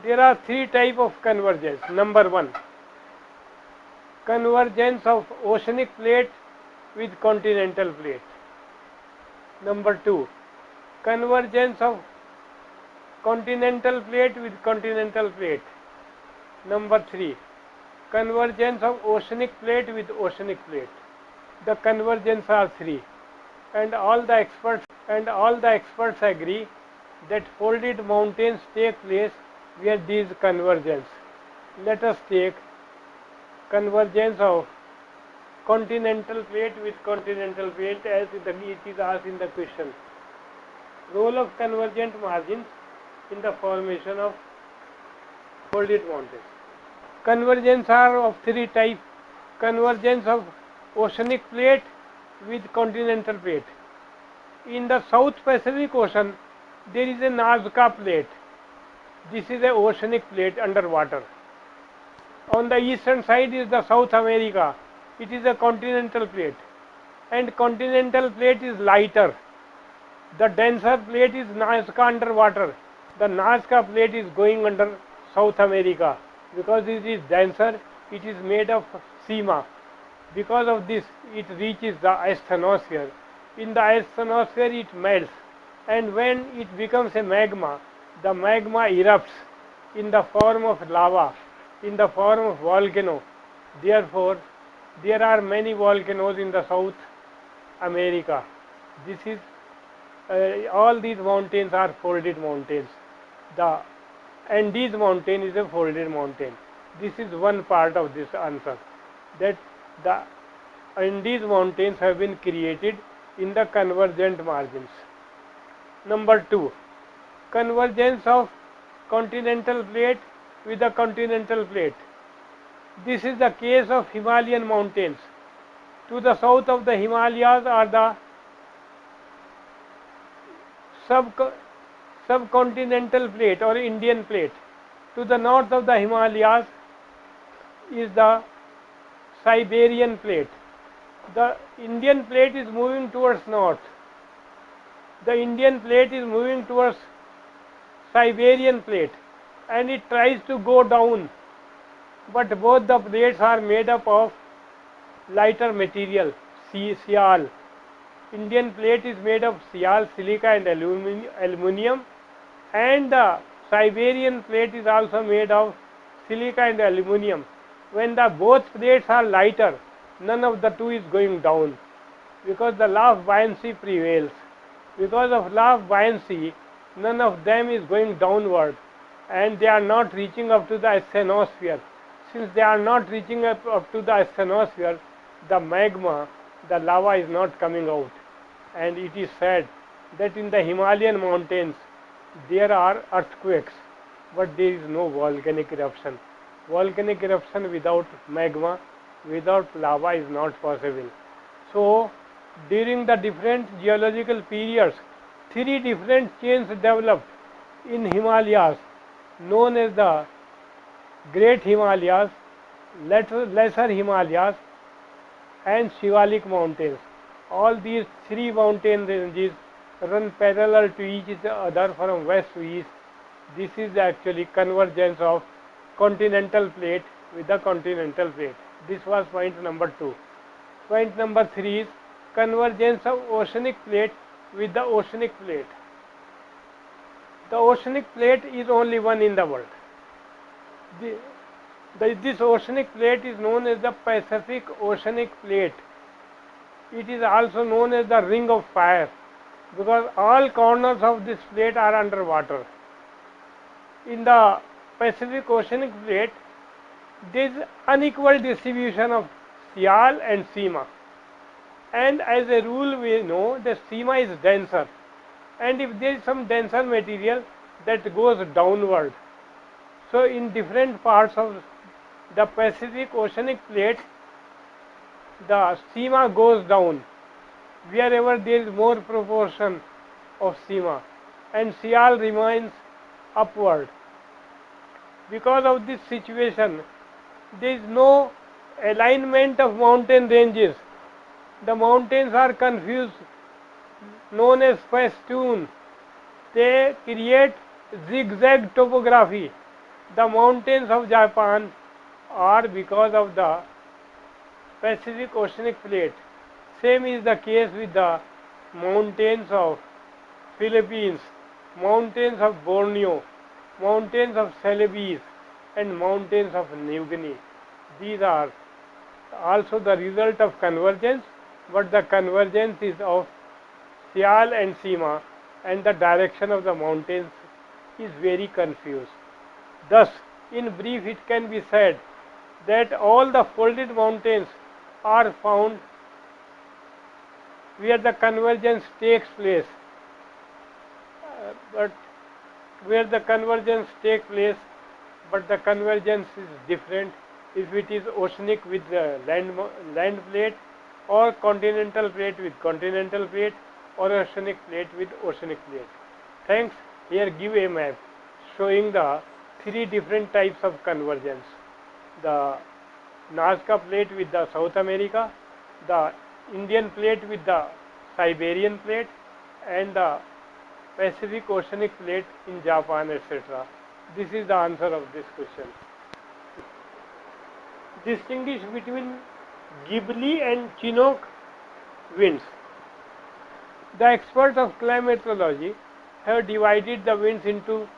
There are three types of convergence. Number 1, convergence of oceanic plate with continental plate. Number 2, convergence of continental plate with continental plate. Number 3, convergence of oceanic plate with oceanic plate. The convergence are three, and all the experts agree that folded mountains take place where these convergence. Let us take convergence of continental plate with continental plate as it is asked in the question. Role of convergent margins in the formation of folded mountains. Convergence are of three types. Convergence of oceanic plate with continental plate. In the South Pacific Ocean, there is a Nazca plate. This is a oceanic plate underwater. On the eastern side is the South America. It is a continental plate, and continental plate is lighter. The denser plate is Nazca underwater. The Nazca plate is going under South America because it is denser. It is made of sima. Because of this, it reaches the asthenosphere. In the asthenosphere, it melts, and when it becomes a magma, the magma erupts in the form of lava, in the form of volcano, Therefore, there are many volcanoes in the South America. This is all these mountains are folded mountains. The Andes mountain is a folded mountain. This is one part of this answer, that the Andes mountains have been created in the convergent margins. Number 2, convergence of continental plate with the continental plate. This is the case of Himalayan mountains. To the south of the Himalayas are the subcontinental plate or Indian plate. To the north of the Himalayas is the Siberian plate. The Indian plate is moving towards north. The Indian plate is moving towards Siberian plate, and it tries to go down, but both the plates are made up of lighter material, sial. Indian plate is made of sial, silica and aluminium, and the Siberian plate is also made of silica and aluminium. When the both plates are lighter, none of the two is going down, because the law of buoyancy prevails. Because of law of buoyancy, none of them is going downward, and they are not reaching up to the asthenosphere. Since they are not reaching up to the asthenosphere, the magma, the lava is not coming out. And it is said that in the Himalayan mountains there are earthquakes, but there is no volcanic eruption. Volcanic eruption without magma, without lava is not possible. So, during the different geological periods, 3 different chains developed in Himalayas, known as the Great Himalayas, Lesser Himalayas, and Shivalik mountains. All these 3 mountain ranges run parallel to each other from west to east. This is actually convergence of continental plate with the continental plate. This was point number 2. Point number 3 is convergence of oceanic plate with the oceanic plate. The oceanic plate is only one in the world. This oceanic plate is known as the Pacific Oceanic Plate. It is also known as the Ring of Fire, because all corners of this plate are underwater. In the Pacific Oceanic Plate, there is unequal distribution of sial and sima. And as a rule, we know that sima is denser, and if there is some denser material, that goes downward. So in different parts of the Pacific Oceanic Plate, the sima goes down wherever there is more proportion of sima, and sial remains upward. Because of this situation, there is no alignment of mountain ranges. The mountains are confused, known as festoon. They create zigzag topography. The mountains of Japan are because of the Pacific Oceanic Plate. Same is the case with the mountains of Philippines, mountains of Borneo, mountains of Celebes, and mountains of New Guinea. These are also the result of convergence, but the convergence is of sial and sima, and the direction of the mountains is very confused. Thus, in brief, it can be said that all the folded mountains are found where the convergence takes place, but the convergence is different if it is oceanic with the land plate, or continental plate with continental plate, or oceanic plate with oceanic plate. Thanks. Here give a map showing the 3 different types of convergence: the Nazca plate with the South America, the Indian plate with the Siberian plate, and the Pacific Oceanic plate in Japan, etc. This is the answer of this question. Distinguish between Ghibli and Chinook winds. The experts of climatology have divided the winds into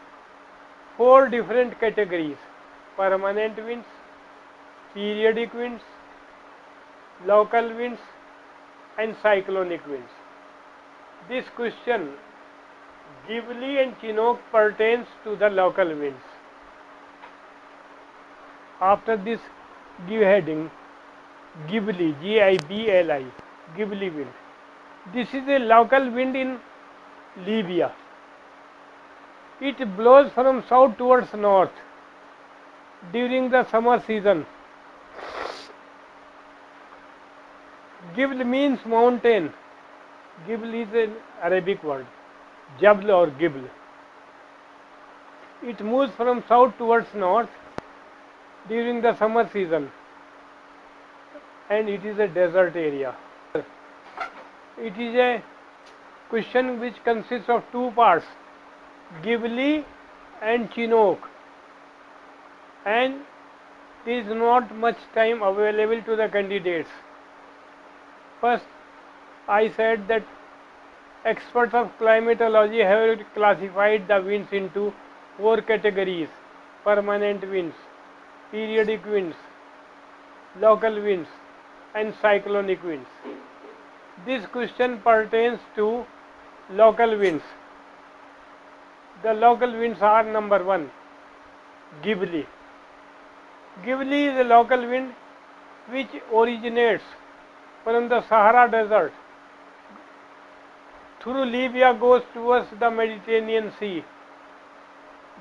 4 different categories: permanent winds, periodic winds, local winds and cyclonic winds. This question, Gibli and Chinook, pertains to the local winds. After this, give heading Gibli, Gibli, Gibli wind. This is a local wind in Libya. It blows from south towards north during the summer season. Gibl means mountain. Gibl is an Arabic word. Jabl or Gibl. It moves from south towards north during the summer season, and it is a desert area. It is a question which consists of two parts, Gibli and Chinook, and there is not much time available to the candidates. First, I said that experts of climatology have classified the winds into four categories: permanent winds, periodic winds, local winds and cyclonic winds. This question pertains to local winds. The local winds are: number one, Gibli. Gibli is a local wind which originates from the Sahara Desert, through Libya, goes towards the Mediterranean Sea.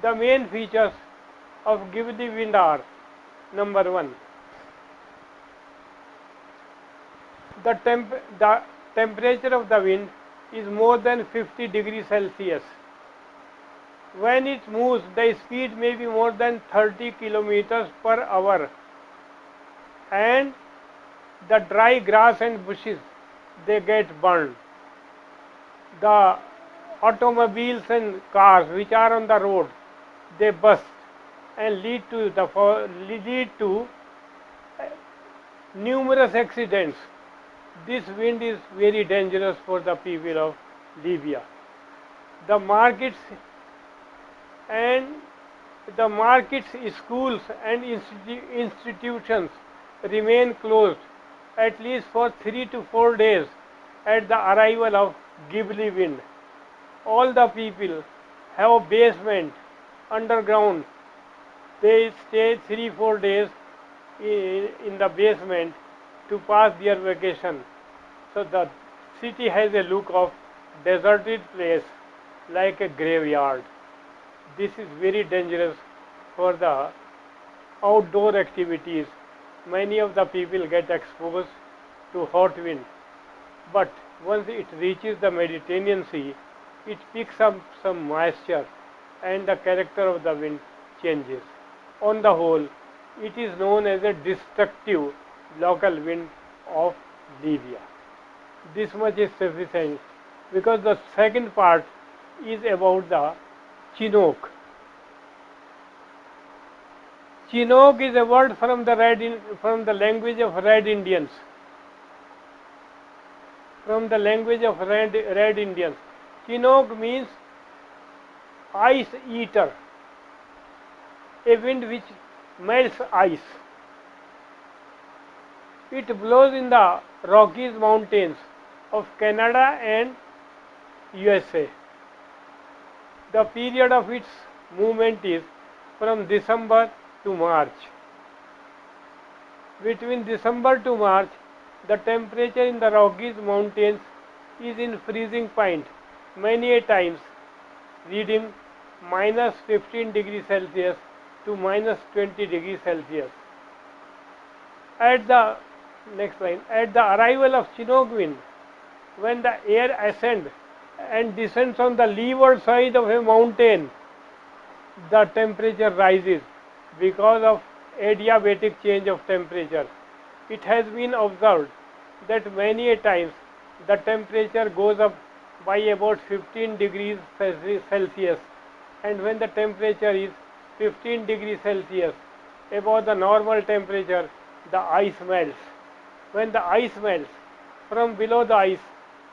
The main features of Gibli wind are: number one, the temperature of the wind is more than 50 degrees Celsius. When it moves, the speed may be more than 30 kilometers per hour, and the dry grass and bushes, they get burned. The automobiles and cars which are on the road, they burst and lead to numerous accidents. This wind is very dangerous for the people of Libya. The markets, schools and institutions remain closed at least for 3 to 4 days at the arrival of Gibli wind. All the people have basement underground. They stay 3-4 days in the basement to pass their vacation. So the city has a look of deserted place, like a graveyard. This is very dangerous for the outdoor activities. Many of the people get exposed to hot wind, but once it reaches the Mediterranean Sea, it picks up some moisture and the character of the wind changes. On the whole, it is known as a destructive local wind of Libya. This much is sufficient, because the second part is about the Chinook. Chinook is a word from the language of Red Indians. From the language of Red Indians, Chinook means ice eater, a wind which melts ice. It blows in the Rockies Mountains of Canada and USA. The period of its movement is from December to March. Between December to March, the temperature in the Rockies Mountains is in freezing point, many a times reading minus 15 degrees Celsius to minus 20 degrees Celsius. At the arrival of Chinook wind, when the air ascends and descends on the leeward side of a mountain, the temperature rises because of adiabatic change of temperature. It has been observed that many a times the temperature goes up by about 15 degrees Celsius, and when the temperature is 15 degrees Celsius above the normal temperature, the ice melts. When the ice melts, from below the ice,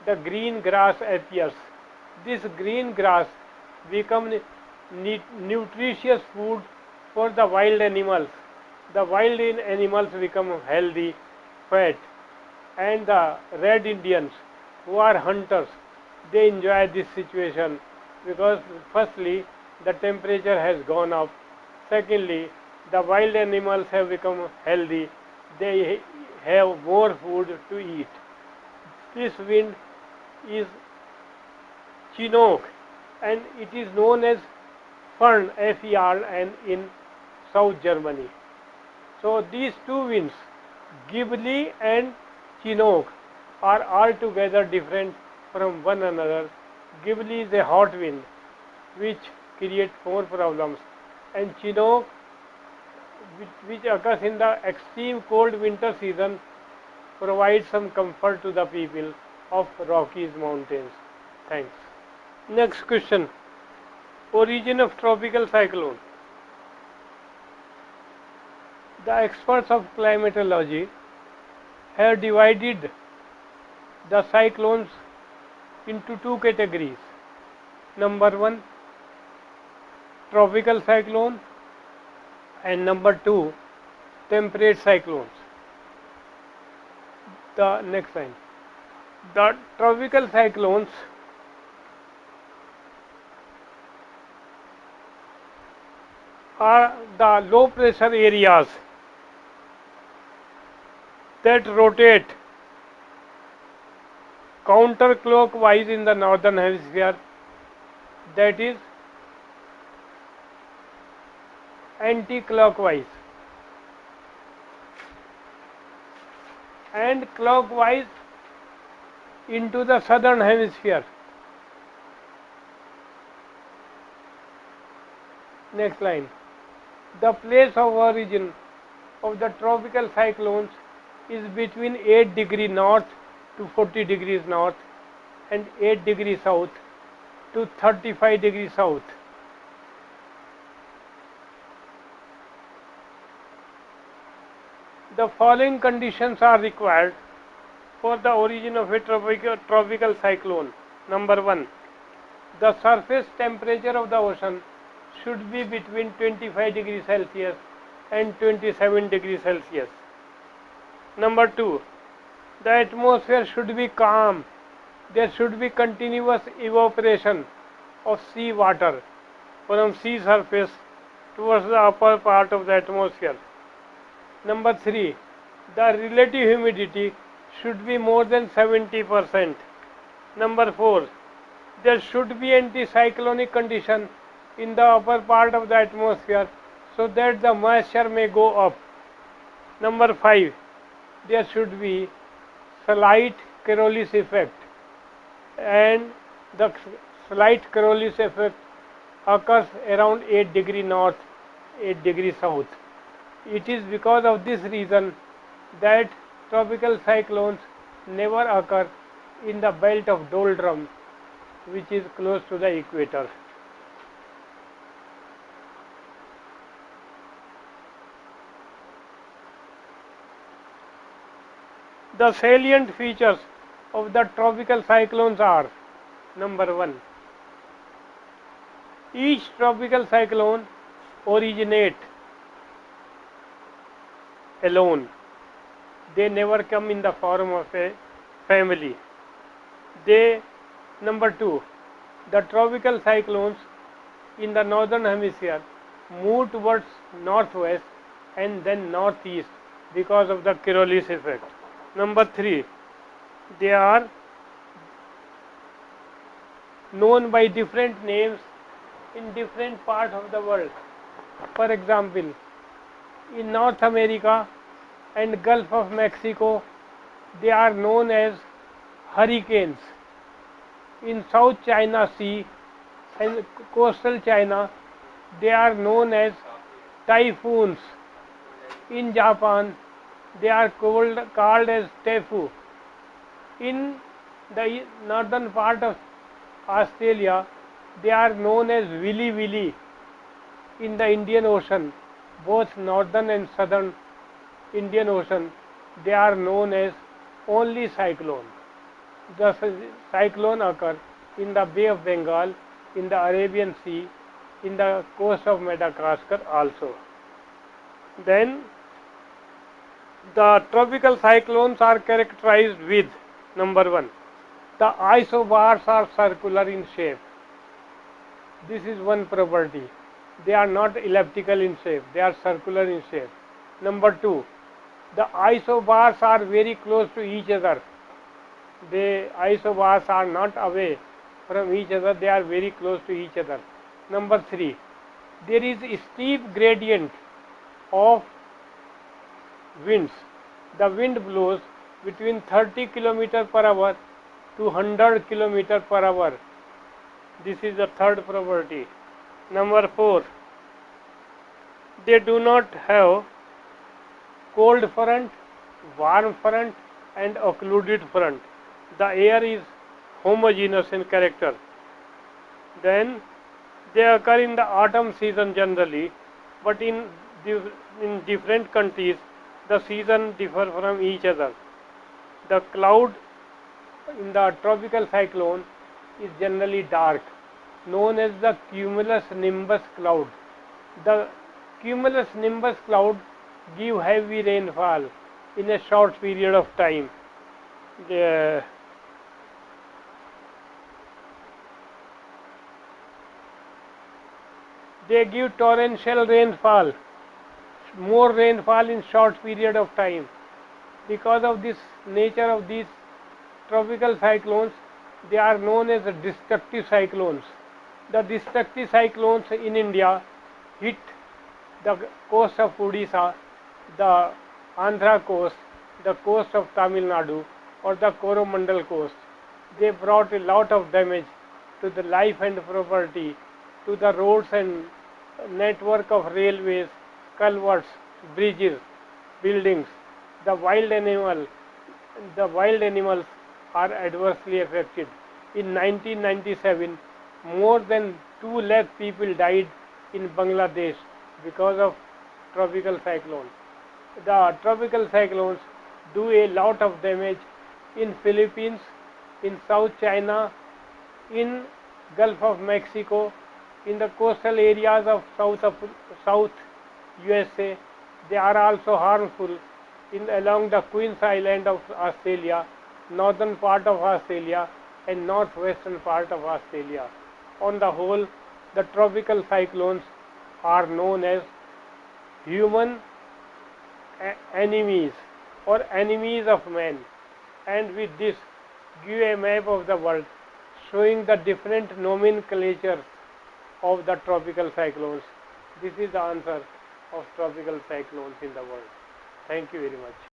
the green grass appears. This green grass becomes nutritious food for the wild animals. the wild animals become healthy, fat, and the red Indians who are hunters, they enjoy this situation because firstly the temperature has gone up, secondly the wild animals have become healthy, they have more food to eat. This wind is Chinook and it is known as Fern, F-E-R-N, in South Germany. So these two winds, Ghibli and Chinook, are altogether different from one another. Ghibli is a hot wind which creates more problems, and Chinook, which occurs in the extreme cold winter season, provides some comfort to the people of Rockies mountains. Thanks. Next question. Origin of tropical cyclone. The experts of climatology have divided the cyclones into two categories. Number one, tropical cyclone, and number two, temperate cyclones. The next line. The tropical cyclones are the low pressure areas that rotate counterclockwise in the northern hemisphere, that is anti-clockwise, and clockwise into the southern hemisphere. Next line. The place of origin of the tropical cyclones is between 8 degrees north to 40 degrees north and 8 degrees south to 35 degrees south. The following conditions are required for the origin of a tropical cyclone. Number one, the surface temperature of the ocean should be between 25 degrees Celsius and 27 degrees Celsius. Number two, the atmosphere should be calm. There should be continuous evaporation of sea water from sea surface towards the upper part of the atmosphere. Number three, the relative humidity should be more than 70%. Number four, there should be anticyclonic condition in the upper part of the atmosphere so that the moisture may go up. Number five, there should be slight Coriolis effect, and the slight Coriolis effect occurs around 8 degree north, 8 degree south. It is because of this reason that tropical cyclones never occur in the belt of doldrum, which is close to the equator. The salient features of the tropical cyclones are: number one, each tropical cyclone originates alone. They never come in the form of a family. Number two, the tropical cyclones in the northern hemisphere move towards northwest and then northeast because of the Coriolis effect. Number three, they are known by different names in different parts of the world. For example, in North America and Gulf of Mexico, they are known as hurricanes. In South China Sea and coastal China, they are known as typhoons. In Japan, they are called as taifu. In the northern part of Australia, they are known as Willy Willy. In the Indian Ocean, both northern and southern Indian Ocean, they are known as only cyclone. The cyclone occurs in the Bay of Bengal, in the Arabian Sea, in the coast of Madagascar also. Then The tropical cyclones are characterized with number one, the isobars are circular in shape. This is one property. They are not elliptical in shape, they are circular in shape. Number two, the isobars are very close to each other. The isobars are not away from each other, they are very close to each other. Number three, there is a steep gradient of winds. The wind blows between 30 km per hour to 100 km per hour. This is the third property. Number four, they do not have cold front, warm front and occluded front. The air is homogeneous in character. Then they occur in the autumn season generally, but in different countries the season differ from each other. The cloud in the tropical cyclone is generally dark, known as the cumulus nimbus cloud. The cumulus nimbus cloud give heavy rainfall in a short period of time. They give torrential rainfall, more rainfall in short period of time. Because of this nature of these tropical cyclones, they are known as destructive cyclones. The destructive cyclones in India hit the coast of Odisha, the Andhra coast, the coast of Tamil Nadu or the Coromandel coast. They brought a lot of damage to the life and property, to the roads and network of railways, culverts, bridges, buildings. The wild animals are adversely affected. In 1997, more than 2 lakh people died in Bangladesh because of tropical cyclone. The tropical cyclones do a lot of damage in Philippines, in South China, in Gulf of Mexico, in the coastal areas of South USA. They are also harmful along the Queen's Island of Australia, northern part of Australia and northwestern part of Australia. On the whole, the tropical cyclones are known as human enemies or enemies of man, and with this give a map of the world showing the different nomenclatures of the tropical cyclones. This is the answer of tropical cyclones in the world. Thank you very much.